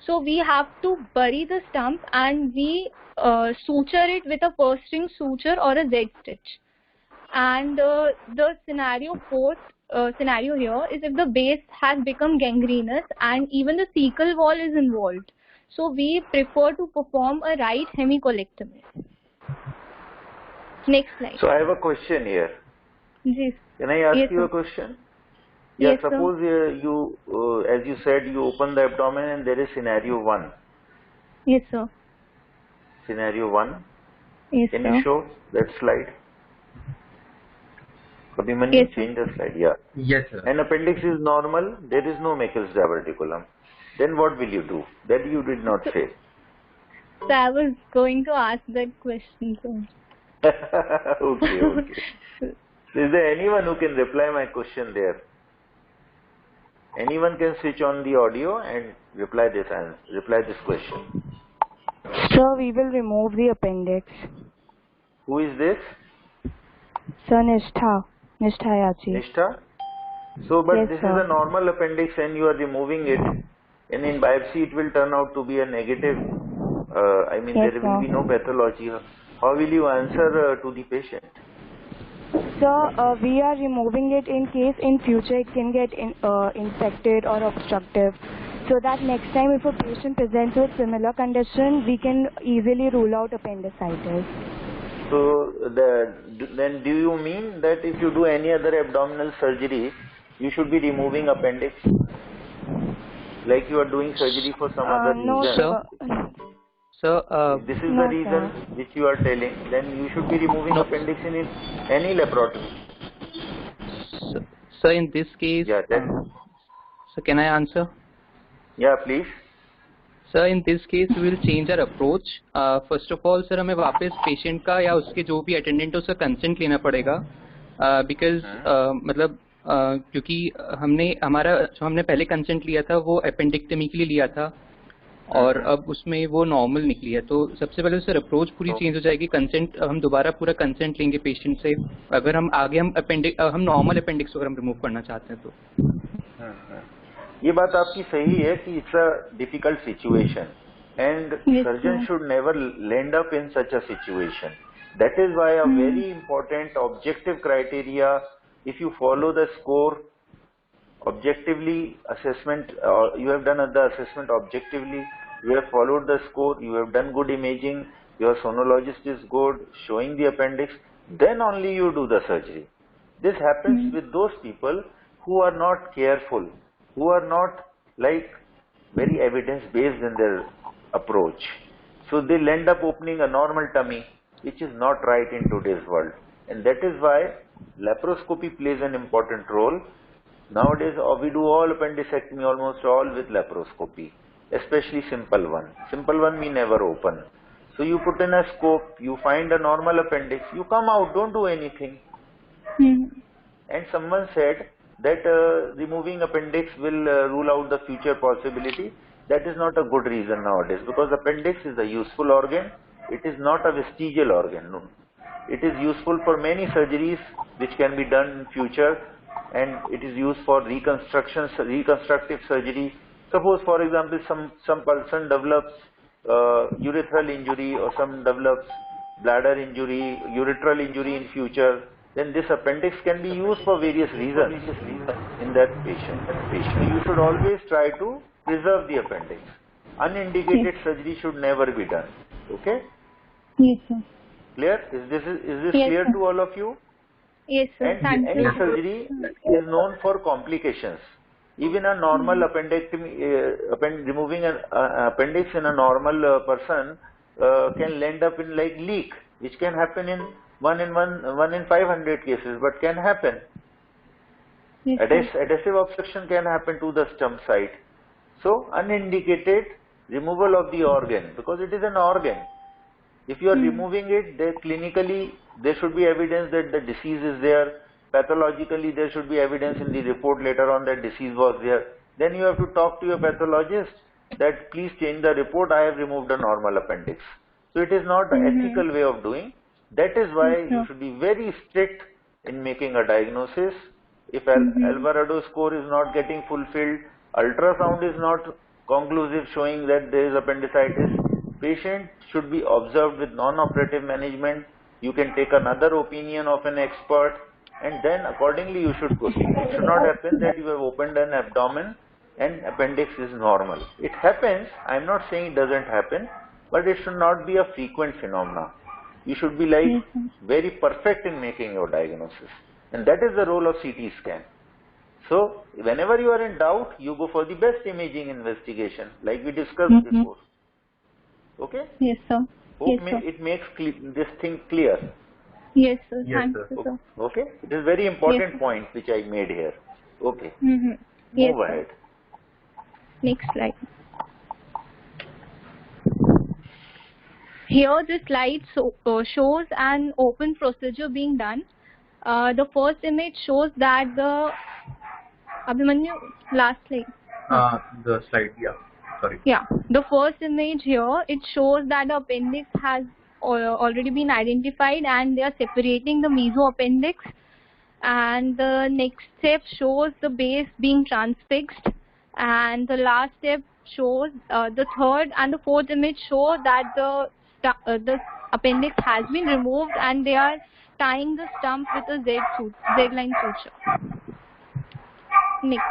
so we have to bury the stump and we suture it with a first string suture or a Z stitch. And the fourth scenario here is if the base has become gangrenous and even the cecal wall is involved. So we prefer to perform a right hemicolectomy. Next slide. So I have a question here. Yes. Can I ask Yes, you sir. a question? Yeah, Yes, sir. suppose you, as you said, you open the abdomen and there is scenario 1. Yes, sir. Scenario 1. Yes, Can sir. you show that slide? Abhimanyu, Yes, sir. change the slide. Yeah. Yes, sir. An appendix is normal. There is no Meckel's diverticulum. Then what will you do? That you did not say. So I was going to ask that question, sir. Okay. Is there anyone who can reply my question there? Anyone can switch on the audio and reply this question. Sir, we will remove the appendix. Who is this? Sir, Nishtha Yachi. Nishtha? So, but Yes, this sir. is a normal appendix and you are removing it, and in biopsy it will turn out to be a negative. Yes, there will be sir. no pathology. How will you answer to the patient? Sir, we are removing it in case in future it can get infected or obstructive. So that next time if a patient presents with similar condition, we can easily rule out appendicitis. So, then do you mean that if you do any other abdominal surgery, you should be removing appendix? Like you are doing surgery for some other No, reason? sir. So, This is No, the reason sir. which you are telling, then you should be removing appendix in any laparatomy. so in this case, Yeah, so can I answer? Yeah, please. Sir in this case we will change our approach. First of all sir हमें वापस patient का या उसके जो भी attendant है उसका consent लेना पड़ेगा, बिकॉज मतलब क्योंकि हमने पहले कंसेंट लिया था वो अपेंडिक्टमी के लिए लिया था और अब उसमें वो नॉर्मल निकली है. तो सबसे पहले सर अप्रोच पूरी चेंज हो जाएगी. कंसेंट हम दोबारा पूरा कंसेंट लेंगे पेशेंट से अगर हम आगे हम नॉर्मल अपेंडिक्स अगर हम रिमूव करना चाहते हैं तो. ये बात आपकी सही है कि it's a difficult situation and surgeon should never land up in such a situation. That is why a very important objective criteria, if you follow the score objectively assessment, you have done the assessment objectively, you have followed the score, you have done good imaging, your sonologist is good, showing the appendix, then only you do the surgery. This happens with those people who are not careful, who are not like very evidence based in their approach. So they end up opening a normal tummy, which is not right in today's world, and that is why laparoscopy plays an important role. Nowadays we do all appendicectomy almost all with laparoscopy, especially simple one. Simple one we never open. So you put in a scope, you find a normal appendix, you come out, don't do anything. And someone said that removing appendix will rule out the future possibility. That is not a good reason nowadays, because appendix is a useful organ. It is not a vestigial organ. No. It is useful for many surgeries which can be done in future, and it is used for reconstructive surgery. Suppose, for example, some person develops urethral injury, or some develops bladder injury, urethral injury in future, then this appendix can be used for various reasons in that patient. So you should always try to preserve the appendix. Unindicated surgery should never be done. Okay? Yes, sir. Clear? Is this Yes, clear sir. to all of you? Yes, sir. And Thank any you. surgery is known for complications. Even a normal appendectomy, removing an appendix in a normal person can end up in like leak, which can happen in 1 in 500 cases, but can happen. Yes, sir. Adhesive obstruction can happen to the stump site. So unindicated removal of the organ, because it is an organ. If you are removing it, clinically there should be evidence that the disease is there. Pathologically there should be evidence in the report later on that disease was there. Then you have to talk to your pathologist that please change the report, I have removed a normal appendix. So it is not the ethical way of doing. That is why you should be very strict in making a diagnosis. If Alvarado score is not getting fulfilled, ultrasound is not conclusive showing that there is appendicitis, patient should be observed with non-operative management. You can take another opinion of an expert, and then accordingly you should proceed. It should not happen that you have opened an abdomen and appendix is normal. It happens, I am not saying it doesn't happen, but it should not be a frequent phenomena. You should be like very perfect in making your diagnosis, and that is the role of CT scan. So whenever you are in doubt, you go for the best imaging investigation, like we discussed before. Okay? Yes, sir. Hope Yes, sir. it makes this thing clear. Yes, sir. Yes, Thank sir. you, sir. Okay? It is very important Yes. point which I made here. Okay. Yes, Move sir. ahead. Next slide. Here the slide shows an open procedure being done. The first image shows that the Abhimanyu, last slide. The slide, yeah. Sorry. Yeah, the first image here, it shows that the appendix has already been identified and they are separating the mesoappendix. And the next step shows the base being transfixed. And the last step shows the third and the fourth image show that the appendix has been removed and they are tying the stump with a Z-line suture. Next.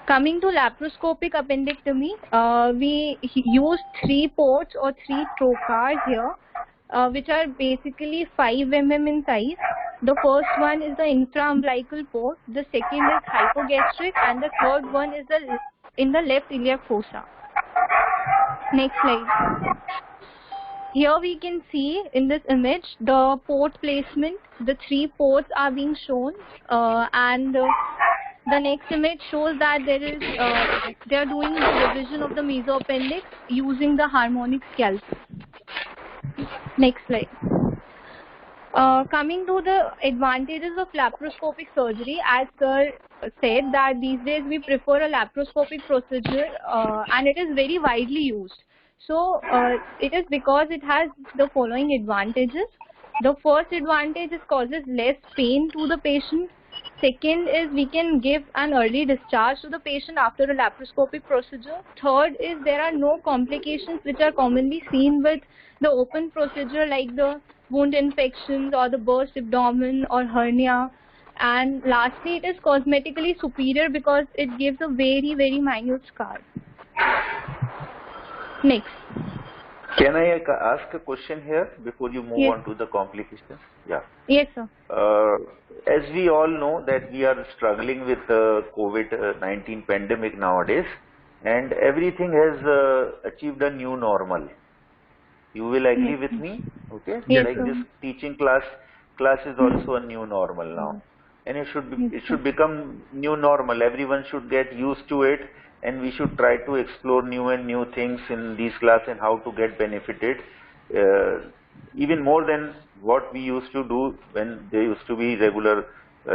Coming to laparoscopic appendectomy, we used 3 ports or 3 trocars here, which are basically 5 mm in size. The first one is the infraumbilical port, the second is hypogastric, and the third one is in the left iliac fossa. Next slide. Here we can see in this image the port placement. The 3 ports are being shown, and the next image shows that they are doing the division of the mesoappendix using the harmonic scalpel. Next slide. Coming to the advantages of laparoscopic surgery, as sir said that these days we prefer a laparoscopic procedure and it is very widely used. So it is because it has the following advantages. The first advantage is causes less pain to the patient. Second is we can give an early discharge to the patient after a laparoscopic procedure. Third is there are no complications which are commonly seen with the open procedure like the wound infections or the burst abdomen or hernia. And lastly, it is cosmetically superior because it gives a very, very minute scar. Next. Can I ask a question here before you move on to the complications? Yeah. Yes, sir. As we all know that we are struggling with COVID-19 pandemic nowadays, and everything has achieved a new normal. You will agree with me? Okay? Yes, like sir. this teaching class is also a new normal now. And it should become new normal. Everyone should get used to it, and we should try to explore new things in these classes and how to get benefited, even more than what we used to do when there used to be regular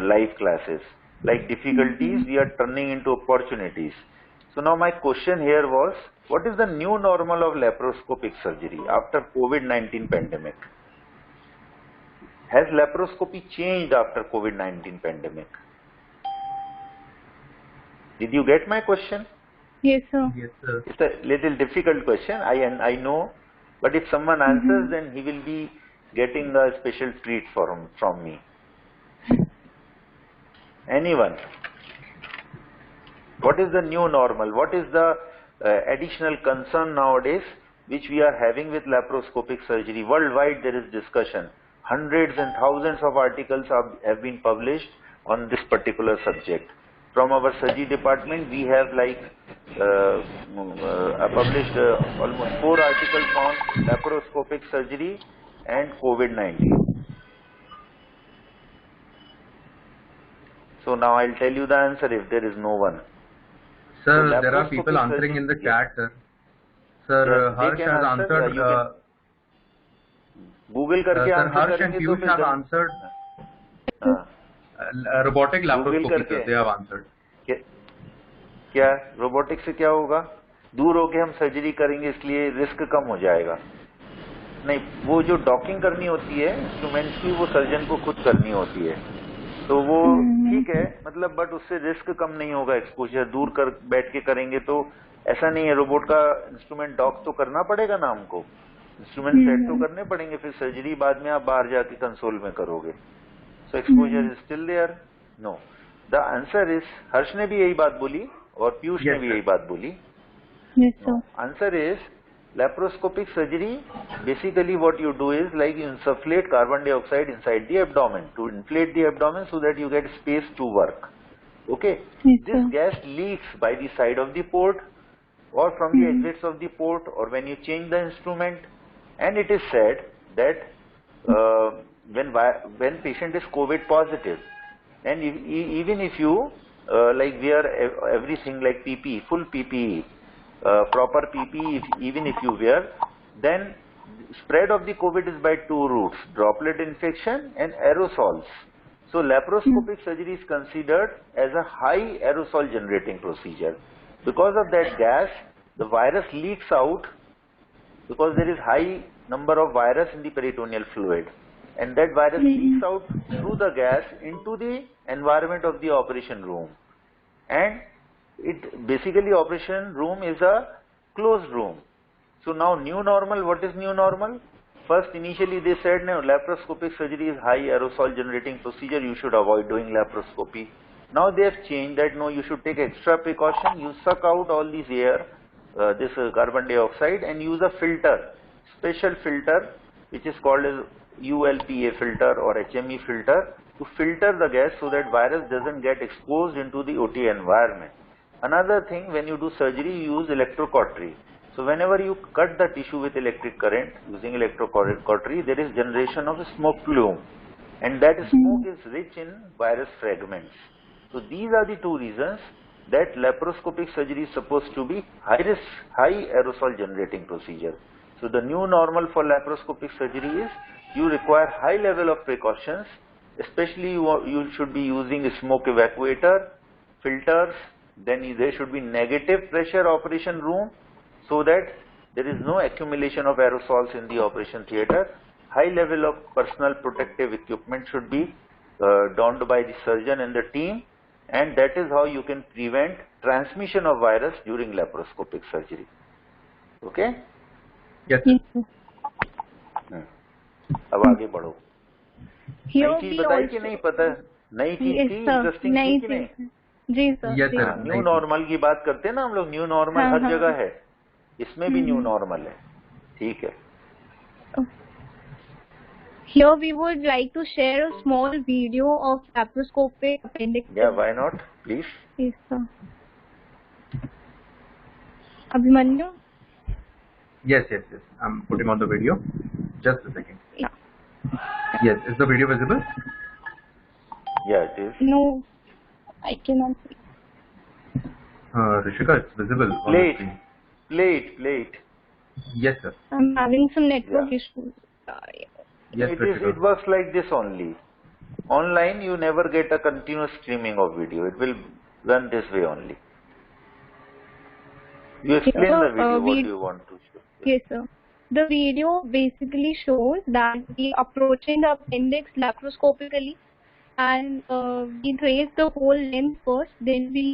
live classes. Like difficulties, we are turning into opportunities. So now my question here was, what is the new normal of laparoscopic surgery after COVID-19 pandemic? Has laparoscopy changed after COVID-19 pandemic? Did you get my question? Yes, sir. Yes, sir. It's a little difficult question, I know, but if someone answers, then he will be getting a special treat from me. Anyone? What is the new normal? What is the additional concern nowadays which we are having with laparoscopic surgery? Worldwide there is discussion. Hundreds and thousands of articles have been published on this particular subject. From our surgery department, we have published almost 4 articles on laparoscopic surgery and COVID-19. So now I'll tell you the answer if there is no one. Sir, So there are people answering in the chat, sir. Sir, Yes, Harsh they can has answer, answered. you can Google करके Sir, answer Harsh and करेंगे तो Piyush फिर have जब- answered. हाँ, Robotic laparoscopy, करके। sir, they have answered. क्या robotic से क्या होगा? दूर होके हम सर्जरी करेंगे इसलिए रिस्क कम हो जाएगा। नहीं, वो जो डॉकिंग करनी होती है इंस्ट्रूमेंट्स की, वो सर्जन को खुद करनी होती है, तो वो ठीक है, मतलब बट उससे रिस्क कम नहीं होगा। एक्सपोजर दूर कर बैठ के करेंगे तो ऐसा नहीं है। रोबोट का इंस्ट्रूमेंट डॉक तो करना पड़ेगा ना हमको, इंस्ट्रूमेंट सेट तो करने पड़ेंगे, फिर सर्जरी बाद में आप बाहर जाके कंसोल में करोगे। So exposure is still there. No, the answer is, Harsh ने भी यही बात बोली और पीयूष ने भी यही बात बोली। Answer is laparoscopic surgery, basically what you do is like you insufflate carbon dioxide inside the abdomen to inflate the abdomen so that you get space to work. Okay, this gas leaks by the side of the port or from the exits of the port or when you change the instrument, and it is said that when patient is COVID positive, and even if you like wear everything like PPE, full PPE, proper PPE, even if you wear, then spread of the COVID is by 2 routes: droplet infection and aerosols. So laparoscopic surgery is considered as a high aerosol generating procedure. Because of that gas, the virus leaks out because there is high number of virus in the peritoneal fluid, and that virus leaks out through the gas into the environment of the operation room. And it basically, operation room is a closed room. So now new normal, what is new normal? First initially they said no, laparoscopic surgery is high aerosol generating procedure, you should avoid doing laparoscopy. Now they have changed that, no, you should take extra precaution, you suck out all these air, this carbon dioxide, and use a filter, special filter which is called as ULPA filter or HME filter, to filter the gas so that virus doesn't get exposed into the OT environment. Another thing, when you do surgery, you use electrocautery. So whenever you cut the tissue with electric current using electrocautery, there is generation of a smoke plume, and that smoke is rich in virus fragments. So these are the 2 reasons that laparoscopic surgery is supposed to be high aerosol generating procedure. So the new normal for laparoscopic surgery is you require high level of precautions, especially you should be using a smoke evacuator, filters, then there should be negative pressure operation room so that there is no accumulation of aerosols in the operation theatre. High level of personal protective equipment should be donned by the surgeon and the team, and that is how you can prevent transmission of virus during laparoscopic surgery. Okay? Yes. अब आगे बढ़ो। नई चीज बताई कि नहीं पता? नई चीज थी, इंटरेस्टिंग थी कि नहीं? जी sir. Yes, sir. New normal की बात करते हैं ना हम लोग, न्यू नॉर्मल हर जगह है, इसमें भी न्यू नॉर्मल है। ठीक है। Here we would like to share a small video of laparoscopic appendix. Yeah, why not? Please. Yes, sir. Abhimanyu? Yes. I'm putting on the video. Just a second. Yeah. Yes, is the video visible? Yeah, it is. No, I cannot see. Rishika, it's visible on Play the it. screen. Play it. Yes, sir. I'm having some network Yeah. issues. Yes, Rishika. It works like this only. Online, you never get a continuous streaming of video. It will run this way only. You explain So, the video. What we- do you want to show? Yes, sir. The video basically shows that we approaching the appendix laparoscopically, and we trace the whole length first, then we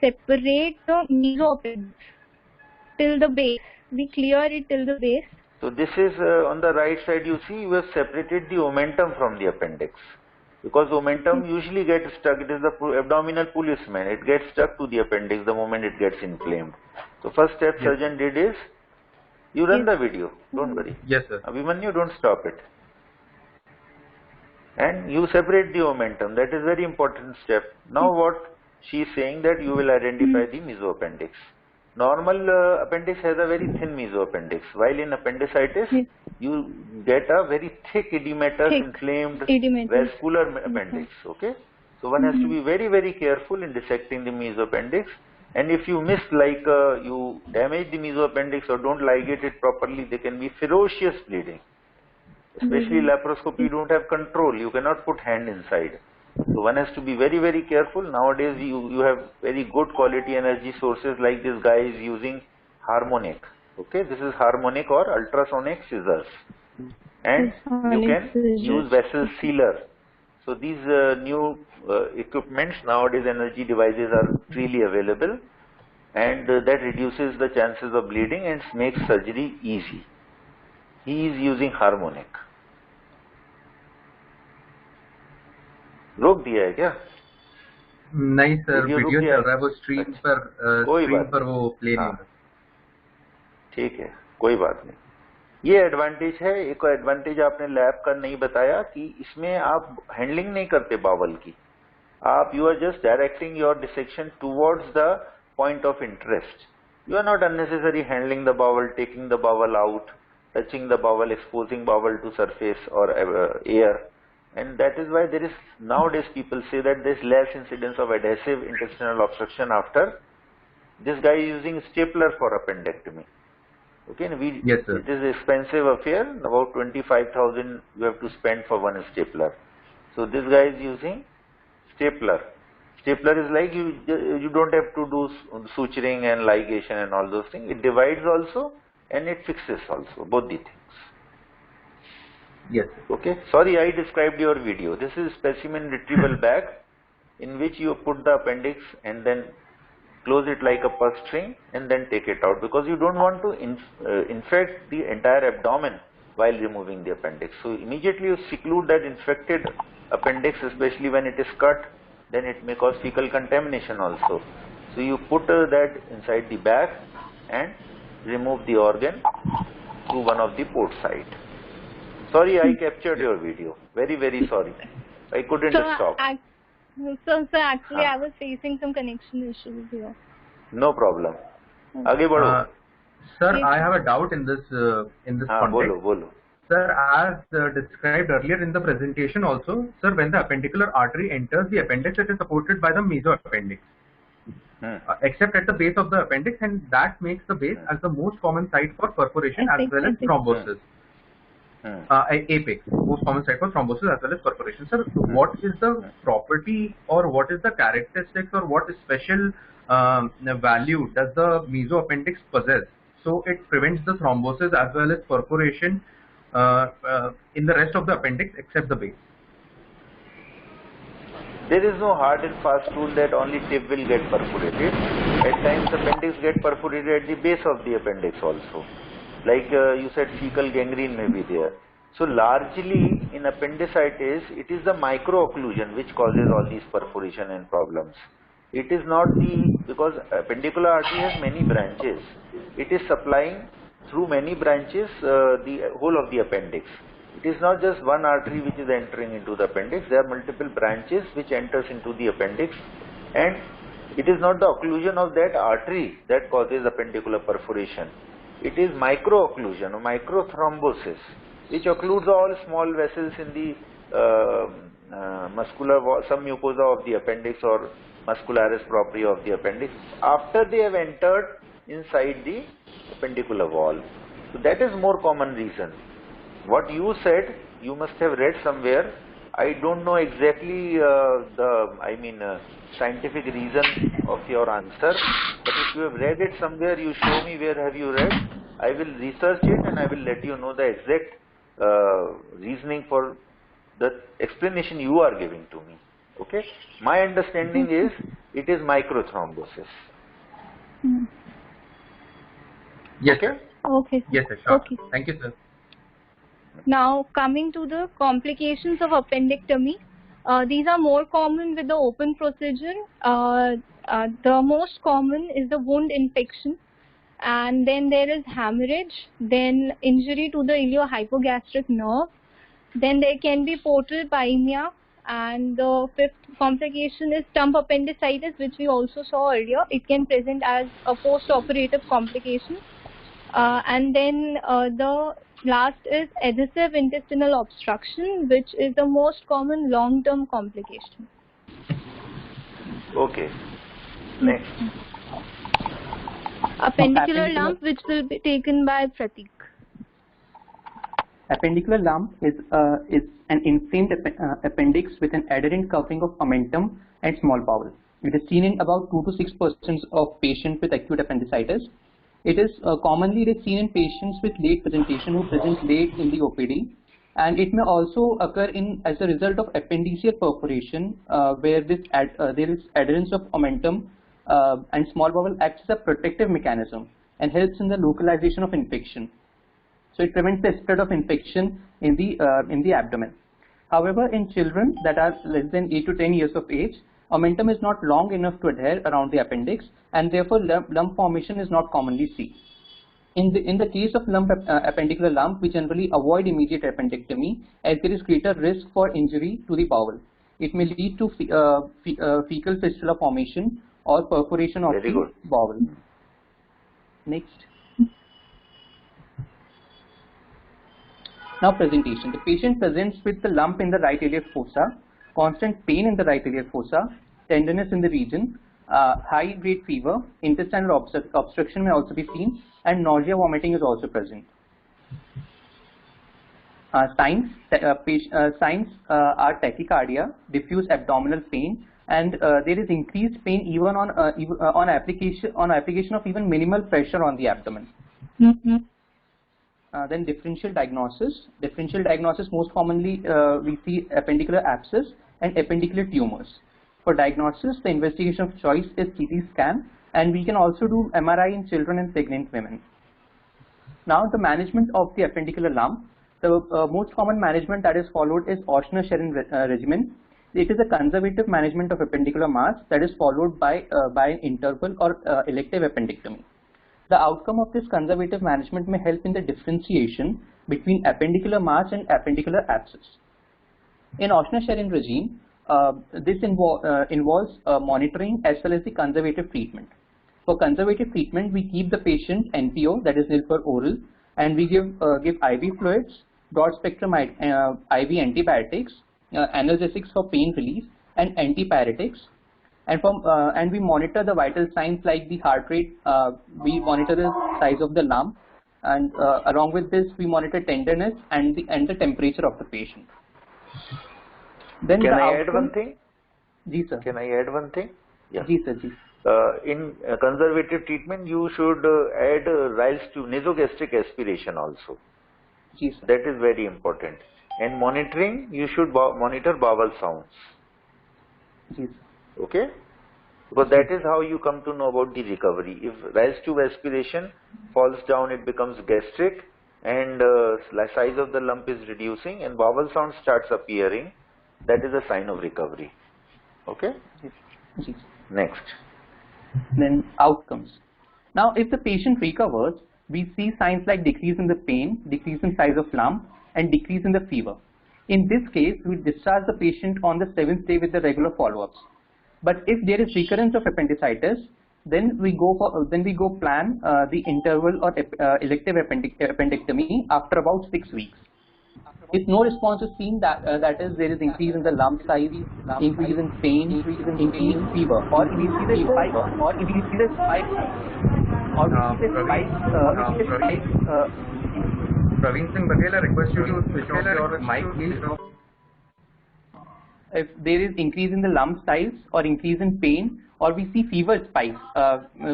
separate the mesoappendix till the base. We clear it till the base. So this is on the right side. You see, you have separated the omentum from the appendix, because omentum usually gets stuck. It is the abdominal policeman. It gets stuck to the appendix the moment it gets inflamed. So first step Yes. surgeon did is, you run the video. Don't worry. Yes, sir. Abhimanyu, don't stop it. And you separate the omentum. That is very important step. Now what she is saying, that you will identify the mesoappendix. Normal appendix has a very thin mesoappendix, while in appendicitis Yes. you get a very thick edematous Thick inflamed edematous. vascular appendix. Okay, so one has to be very, very careful in dissecting the mesoappendix. And if you miss, like you damage the mesoappendix or don't ligate it properly, there can be ferocious bleeding. Especially laparoscopy, you don't have control. You cannot put hand inside. So one has to be very, very careful. Nowadays you have very good quality energy sources, like this guy is using harmonic. Okay, this is harmonic or ultrasonic scissors. And you can use vessel sealer. So these new equipments, nowadays energy devices are freely available, and that reduces the chances of bleeding and makes surgery easy. He is using harmonic. रोक दिया है क्या? नहीं sir, video रुक video गया चल रहा है, वो है। स्ट्रीम अच्छा, पर कोई स्क्रीन बात पर वो प्ले नहीं हाँ। हो रहा। ठीक है, कोई बात नहीं। ये एडवांटेज है। एक एडवांटेज आपने लैब का नहीं बताया कि इसमें आप हैंडलिंग नहीं करते बावल की, आप you are just directing your dissection towards the point of interest. You are not unnecessarily handling the bowel, taking the bowel out, touching the bowel, exposing bowel to surface or air. And that is why there is, nowadays people say that there is less incidence of adhesive intestinal obstruction after this guy is using stapler for appendectomy. Okay, and Yes, sir. it is an expensive affair, about 25,000 you have to spend for one stapler. So this guy is using stapler. Stapler is like you don't have to do suturing and ligation and all those things. It divides also and it fixes also, both the things. Yes. Okay. Sorry, I described your video. This is specimen retrieval bag in which you put the appendix and then close it like a purse string and then take it out, because you don't want to infect the entire abdomen while removing the appendix. So immediately you seclude that infected appendix, especially when it is cut. Then it may cause fecal contamination also. So you put that inside the bag and remove the organ through one of the port side. Sorry, I captured your video. Very, very sorry. I couldn't stop. So actually हाँ. I was facing some connection issues here. No problem. आगे बढ़ो. Sir, Yes. I have a doubt in this हाँ, context. बोलो. Sir, as described earlier in the presentation also, sir, when the appendicular artery enters the appendix, it is supported by the mesoappendix, except at the base of the appendix, and that makes the base as the most common site for perforation as well as thrombosis. Apex, most common site for thrombosis as well as perforation. Sir, what is the property or what is the characteristics or what special value does the mesoappendix possess, so it prevents the thrombosis as well as perforation in the rest of the appendix except the base? There is no hard and fast rule that only tip will get perforated. At times appendix get perforated at the base of the appendix also. Like you said, fecal gangrene may be there. So largely in appendicitis, it is the microocclusion which causes all these perforation and problems. It is not because appendicular artery has many branches. It is supplying through many branches the whole of the appendix. It is not just one artery which is entering into the appendix. There are multiple branches which enters into the appendix, and it is not the occlusion of that artery that causes appendicular perforation. It is microocclusion or microthrombosis, which occludes all small vessels in the muscular wall, some mucosa of the appendix or muscularis propria of the appendix after they have entered inside the appendicular wall. So that is more common reason. What you said, you must have read somewhere. I don't know exactly scientific reason of your answer, but if you have read it somewhere, you show me where have you read. I will research it and I will let you know the exact reasoning for the explanation you are giving to me. Okay? My understanding is it is microthrombosis. Yes, Okay? sir. Okay. Yes, sir. Sure. Okay. Thank you, sir. Now coming to the complications of appendectomy, these are more common with the open procedure. The most common is the wound infection, and then there is hemorrhage, then injury to the iliohypogastric nerve, then there can be portal pyemia, and the fifth complication is stump appendicitis, which we also saw earlier. It can present as a post-operative complication. And then the last is adhesive intestinal obstruction, which is the most common long-term complication. Okay. Next. Appendicular lump, which will be taken by Pratik. Appendicular lump is an inflamed appendix with an adherent covering of omentum and small bowel. It is seen in about 2 to 6% of patients with acute appendicitis. It is commonly seen in patients with late presentation who present late in the OPD, and it may also occur as a result of appendiceal perforation, where there is adherence of omentum and small bowel acts as a protective mechanism and helps in the localization of infection. So it prevents the spread of infection in the abdomen. However, in children that are less than 8 to 10 years of age, omentum is not long enough to adhere around the appendix, and therefore lump formation is not commonly seen. In the case of appendicular lump, we generally avoid immediate appendectomy as there is greater risk for injury to the bowel. It may lead to fecal fistula formation or perforation of the bowel. Next. Now presentation. The patient presents with the lump in the right iliac fossa, constant pain in the right iliac fossa, tenderness in the region, high grade fever, intestinal obstruction may also be seen, and nausea, vomiting is also present. Signs are tachycardia, diffuse abdominal pain, and there is increased pain even on application of even minimal pressure on the abdomen. Then differential diagnosis. Differential diagnosis, most commonly we see appendicular abscess and appendicular tumors. For diagnosis, the investigation of choice is CT scan, and we can also do MRI in children and pregnant women. Now the management of the appendicular lump. The most common management that is followed is Ochsner-Sherin regimen. It is a conservative management of appendicular mass that is followed by an interval or elective appendectomy. The outcome of this conservative management may help in the differentiation between appendicular mass and appendicular abscess. In Ochsner-Sherin regime, this involves monitoring as well as the conservative treatment. For conservative treatment, we keep the patient NPO, that is nil for oral, and we give IV fluids, broad spectrum IV antibiotics, analgesics for pain relief, and antipyretics. And we monitor the vital signs like the heart rate. We monitor the size of the lump, and along with this, we monitor tenderness and the temperature of the patient. Then can I add one thing? Ji, sir. Can I add one thing? Yeah. Ji, sir. Ji. In conservative treatment, you should add nasogastric aspiration also. Ji, sir. That is very important. And monitoring, you should monitor bowel sounds. Ji, sir. Okay? Because that is how you come to know about the recovery. If rise to aspiration falls down, it becomes gastric, and size of the lump is reducing, and bowel sound starts appearing. That is a sign of recovery. Okay? Ji. Next. Then outcomes. Now, if the patient recovers, we see signs like decrease in the pain, decrease in size of lump, and decrease in the fever. In this case, we discharge the patient on the 7th day with the regular follow-ups. But if there is recurrence of appendicitis, then we go plan the interval or elective appendectomy after about 6 weeks. If no response is seen, that is there is increase in the lump size, increase in pain, increase in fever, or if we see the spike, Praveen Singh Baghel, I request you to switch on your mic, please. If there is increase in the lump size or increase in pain, or we see fever spikes,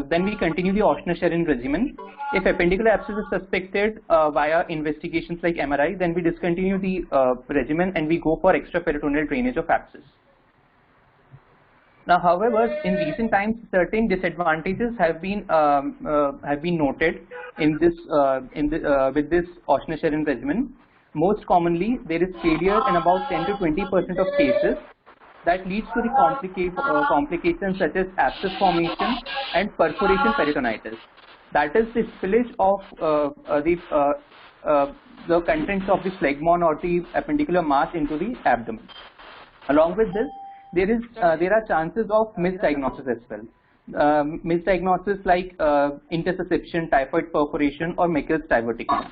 then we continue the Oshner-Sherin regimen. If appendicular abscess is suspected via investigations like MRI, then we discontinue the regimen and we go for extraperitoneal drainage of abscess. Now, however, in recent times, certain disadvantages have been noted in this with this Oshner-Sherin regimen. Most commonly, there is failure in about 10 to 20% of cases that leads to the complications such as abscess formation and perforation peritonitis. That is the spillage of the contents of the phlegmon or the appendicular mass into the abdomen. Along with this, there are chances of misdiagnosis as well. Misdiagnosis like intussusception, typhoid perforation, or Meckel's diverticula.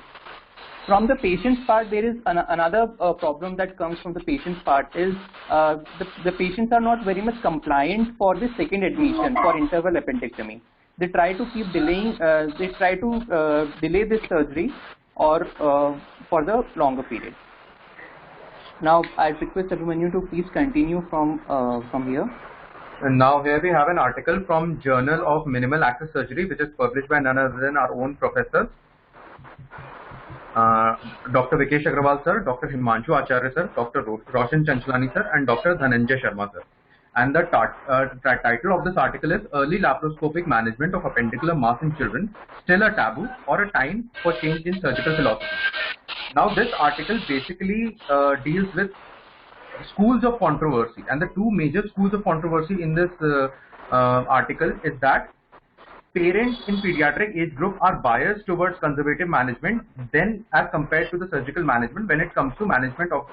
From the patient's part, there is another problem that comes from the patient's part is the patients are not very much compliant for the second admission for interval appendectomy. They try to keep delaying, delay this surgery or for the longer period. Now, I request Abhimanyu to please continue from here. And now here we have an article from Journal of Minimal Access Surgery, which is published by none other than our own professors. Dr. Vikesh Agrawal sir, Dr. Himanshu Acharya sir, Dr. Roshan Chanchlani sir, and Dr. Dhananjay Sharma sir. And the title of this article is Early Laparoscopic Management of Appendicular Mass in Children, Still a Taboo or a Time for Change in Surgical Philosophy. Now this article basically deals with schools of controversy, and the two major schools of controversy in this article is that parents in pediatric age group are biased towards conservative management then as compared to the surgical management when it comes to management of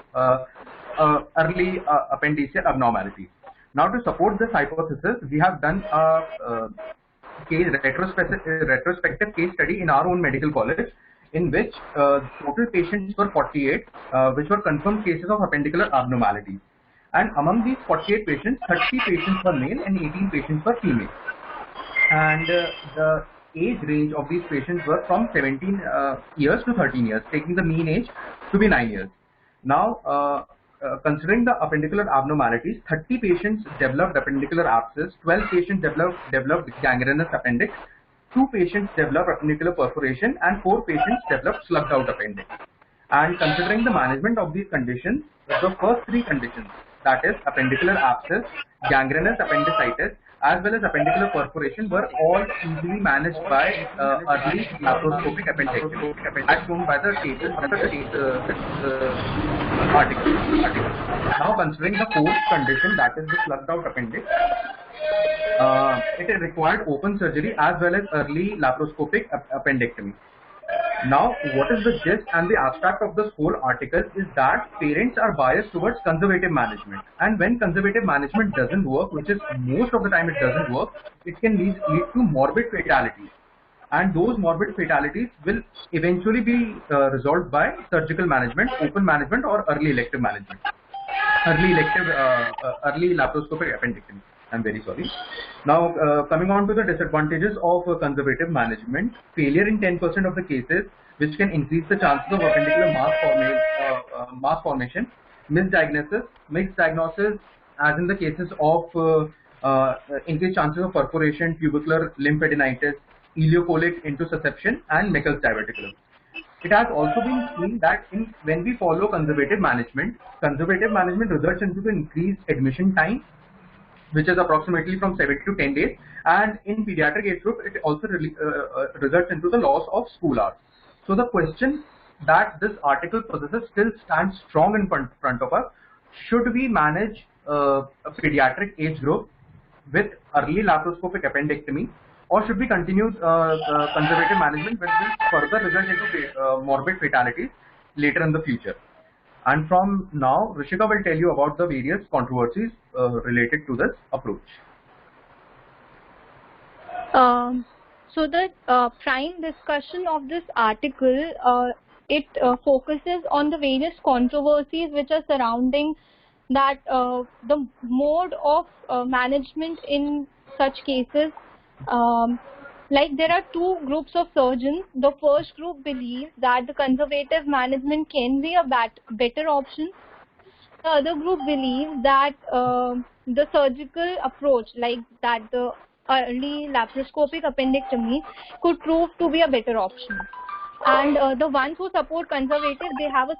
early appendiceal abnormalities. Now, to support this hypothesis, we have done a retrospective case study in our own medical college, in which total patients were 48, which were confirmed cases of appendicular abnormalities. And among these 48 patients, 30 patients were male and 18 patients were female. And the age range of these patients were from 17 years to 13 years, taking the mean age to be 9 years. Now, considering the appendicular abnormalities, 30 patients developed appendicular abscess, 12 patients developed gangrenous appendix, 2 patients developed appendicular perforation, and 4 patients developed slugged out appendix. And considering the management of these conditions, the first 3 conditions, that is appendicular abscess, gangrenous appendicitis, as well as appendicular perforation, were all easily managed by early laparoscopic appendectomy, as shown by the cases of the article. Now, considering the fourth condition, that is the slugged out appendix, it required open surgery as well as early laparoscopic appendectomy. Now, what is the gist and the abstract of this whole article is that parents are biased towards conservative management, and when conservative management doesn't work, which is most of the time it doesn't work, it can lead to morbid fatalities, and those morbid fatalities will eventually be resolved by surgical management, open management, or early elective management, early laparoscopic appendectomy. I'm very sorry. Now, coming on to the disadvantages of conservative management, failure in 10% of the cases, which can increase the chances of appendicular mass formation, misdiagnosis, as in the cases of increased chances of perforation, tubercular lymphadenitis, ileocholic intussusception, and Meckel's diverticulum. It has also been seen that when we follow conservative management results into the increased admission time, which is approximately from 7 to 10 days, and in pediatric age group, it also results into the loss of school hours. So the question that this article possesses still stands strong in front of us. Should we manage a pediatric age group with early laparoscopic appendectomy, or should we continue conservative management which will further result into morbid fatalities later in the future? And from now, Rishika will tell you about the various controversies related to this approach. So the prime discussion of this article it focuses on the various controversies which are surrounding that the mode of management in such cases. Like there are two groups of surgeons. The first group believes that the conservative management can be a better option. The other group believes that the surgical approach, like that the early laparoscopic appendectomy, could prove to be a better option. And the ones who support conservative, they have a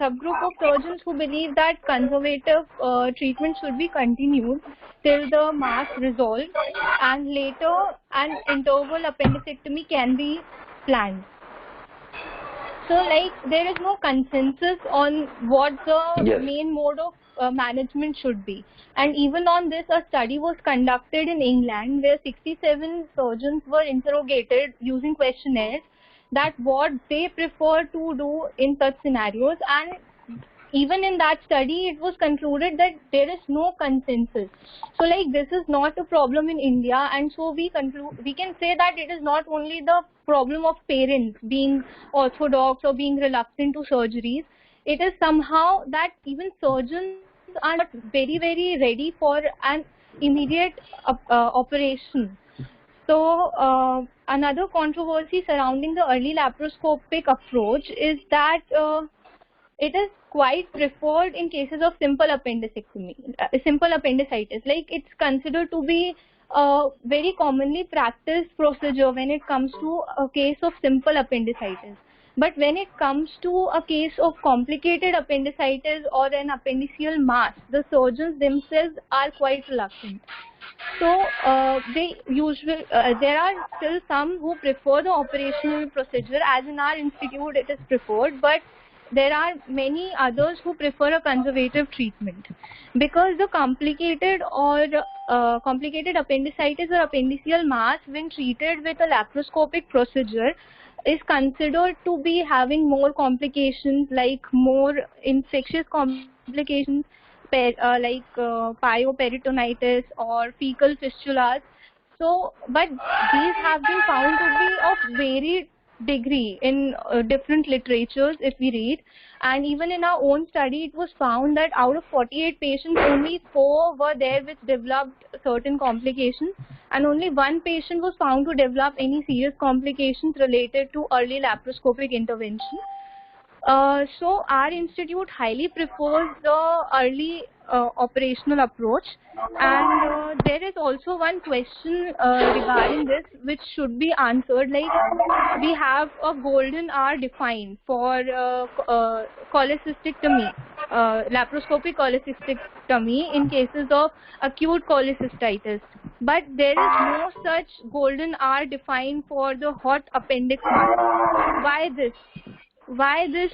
subgroup of surgeons who believe that conservative treatment should be continued till the mass resolves, and later an interval appendicectomy can be planned. So like there is no consensus on what the main mode of management should be. And even on this, a study was conducted in England where 67 surgeons were interrogated using questionnaires that what they prefer to do in such scenarios, and even in that study it was concluded that there is no consensus. So like this is not a problem in India, and so we can say that it is not only the problem of parents being orthodox or being reluctant to surgeries. It is somehow that even surgeons are not very ready for an immediate operation. So another controversy surrounding the early laparoscopic approach is that it is quite preferred in cases of simple appendicectomy, simple appendicitis. Like it's considered to be a very commonly practiced procedure when it comes to a case of simple appendicitis. But when it comes to a case of complicated appendicitis or an appendiceal mass, the surgeons themselves are quite reluctant. So there are still some who prefer the operational procedure, as in our institute it is preferred, but there are many others who prefer a conservative treatment, because the complicated appendicitis or appendiceal mass, when treated with a laparoscopic procedure, is considered to be having more complications, like more infectious complications, like pyoperitonitis or fecal fistulas. So, but these have been found to be of varied degree in different literatures if we read, and even in our own study it was found that out of 48 patients, only 4 were there which developed certain complications, and only 1 patient was found to develop any serious complications related to early laparoscopic intervention. So our institute highly prefers the early operational approach, and there is also one question regarding this which should be answered. Like we have a golden hour defined for cholecystectomy, laparoscopic cholecystectomy in cases of acute cholecystitis, but there is no such golden hour defined for the hot appendix mass. Why this? Why this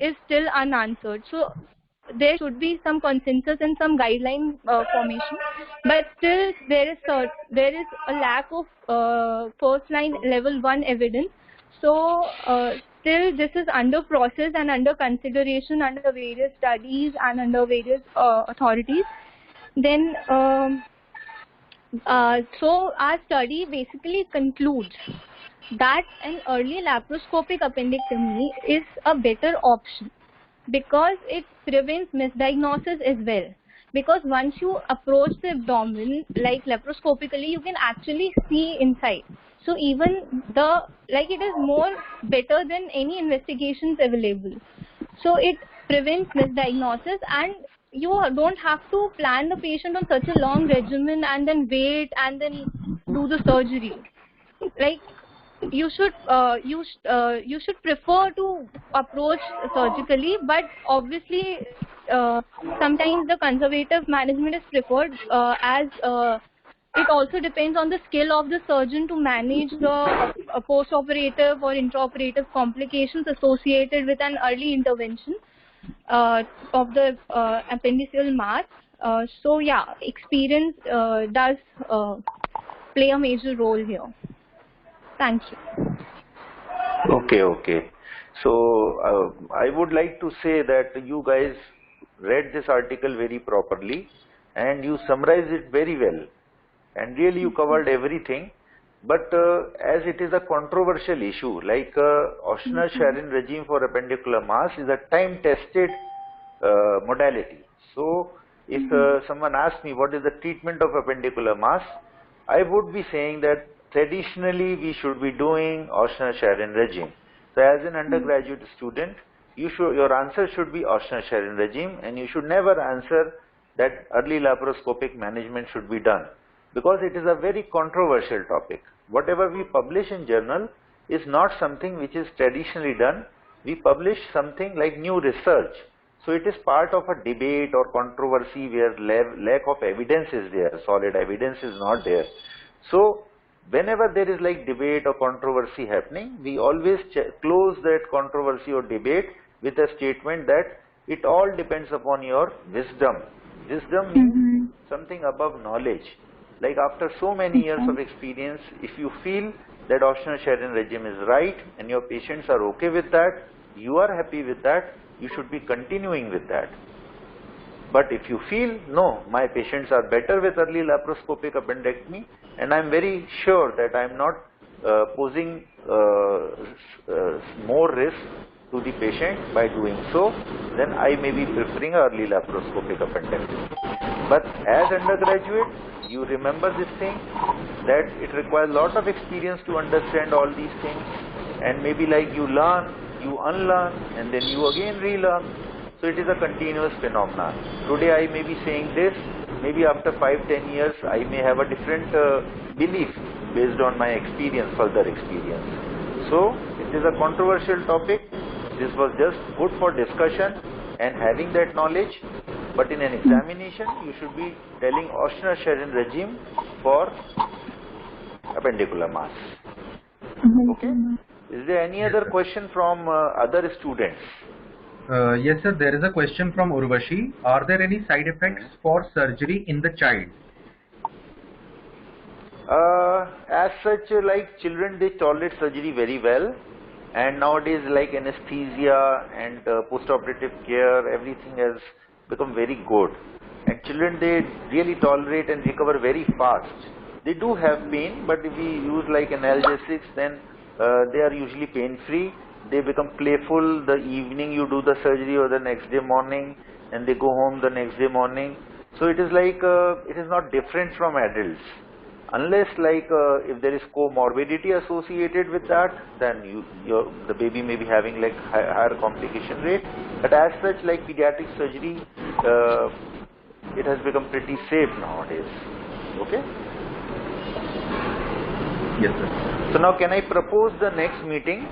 is still unanswered? So there should be some consensus and some guideline formation, but still there is a lack of first line level 1 evidence. So still this is under process and under consideration under various studies and under various authorities. Then so our study basically concludes that an early laparoscopic appendectomy is a better option because it prevents misdiagnosis as well. Because once you approach the abdomen, like laparoscopically, you can actually see inside. So even it is more better than any investigations available. So it prevents misdiagnosis, and you don't have to plan the patient on such a long regimen and then wait and then do the surgery. Like you should prefer to approach surgically, but obviously sometimes the conservative management is preferred, as it also depends on the skill of the surgeon to manage the post-operative or intraoperative complications associated with an early intervention of the appendiceal mass. So yeah, experience does play a major role here. Thank you. Okay. So I would like to say that you guys read this article very properly and you summarized it very well, and really you covered everything. But as it is a controversial issue, like Oshner-Sharin regime for appendicular mass is a time-tested modality. So, if someone asks me what is the treatment of appendicular mass, I would be saying that traditionally we should be doing Oshner-Sharin regime. So, as an undergraduate student, your answer should be Oshner-Sharin regime, and you should never answer that early laparoscopic management should be done, because it is a very controversial topic. Whatever we publish in journal is not something which is traditionally done. We publish something like new research. So it is part of a debate or controversy where lack of evidence is there, solid evidence is not there. So whenever there is like debate or controversy happening, we always close that controversy or debate with a statement that it all depends upon your wisdom. Wisdom means something above knowledge. Like after so many years of experience, if you feel that Oshner-Sharin regime is right and your patients are okay with that, you are happy with that, you should be continuing with that. But if you feel, no, my patients are better with early laparoscopic appendectomy, and I am very sure that I am not posing more risk to the patient by doing so, then I may be preferring early laparoscopic appendectomy. But as undergraduate, you remember this thing, that it requires a lot of experience to understand all these things, and maybe like you learn, you unlearn, and then you again relearn. So it is a continuous phenomenon. Today I may be saying this, maybe after 5-10 years I may have a different belief based on my experience, further experience. So it is a controversial topic. This was just good for discussion and having that knowledge, but in an examination you should be telling Oshner-Sharin regime for appendicular mass. Okay? Is there any other question from other students? Yes sir, there is a question from Urvashi. Are there any side effects for surgery in the child? As such, like children, they tolerate surgery very well, and nowadays like anesthesia and post-operative care, everything has become very good, and children, they really tolerate and recover very fast. They do have pain, but if we use like analgesics, then they are usually pain-free. They become playful the evening you do the surgery or the next day morning, and they go home the next day morning. So it is like, it is not different from adults. Unless like if there is comorbidity associated with that, then the baby may be having like higher complication rate. But as such, like pediatric surgery, it has become pretty safe nowadays. Okay? Yes sir. So now can I propose the next meeting?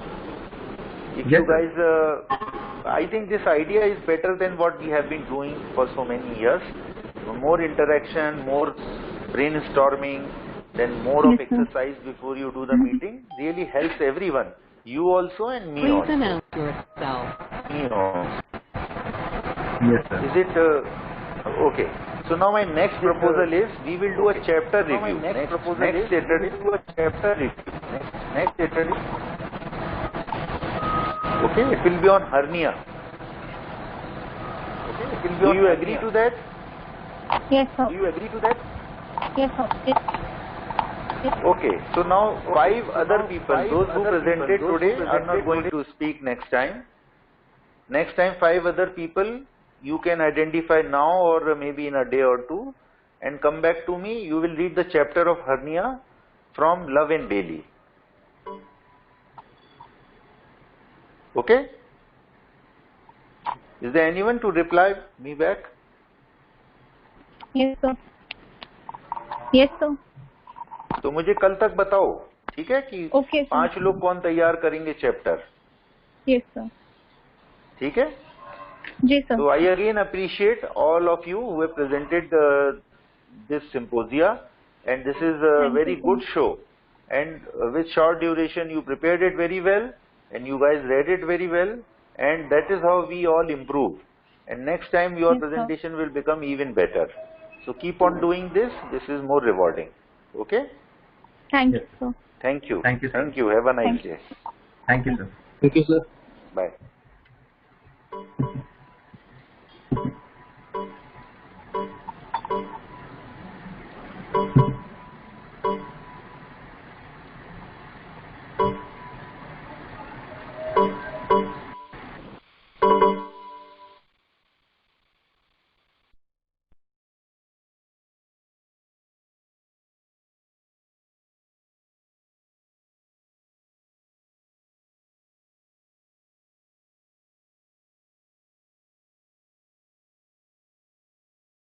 If yes, you guys, I think this idea is better than what we have been doing for so many years. More interaction, more brainstorming, then more of exercise before you do the meeting really helps everyone. You also and me also. Please announce yourself. Me also. Yes sir. Is it okay? So now my next proposal is we will do a chapter review. Next Saturday, do a chapter review. Next Saturday. Okay, it will be on hernia. Okay, it will be on. Do you agree to that? Yes, sir. Do you agree to that? Yes, sir. Yes. Okay, so now 5 other people, those who presented today are not going to speak next time. Next time 5 other people you can identify now or maybe in a day or two and come back to me. You will read the chapter of hernia from Love and Bailey. Okay? Is there anyone to reply me back? Yes, sir. Yes, sir. तो मुझे कल तक बताओ, ठीक है कि Okay, sir. 5 लोग कौन तैयार करेंगे चैप्टर, Yes, sir. ठीक है? जी, sir. So I again appreciate all of you who have presented this symposia, and this is a very good show, and with short duration you prepared it very well and you guys read it very well, and that is how we all improve, and next time your Yes, sir. presentation will become even better. So keep on doing this is more rewarding. Okay? Thank Yes. you, sir. Thank you. Thank you, sir. Thank you. Have a nice Thank you. day. Thank you sir. Thank you, sir. Bye.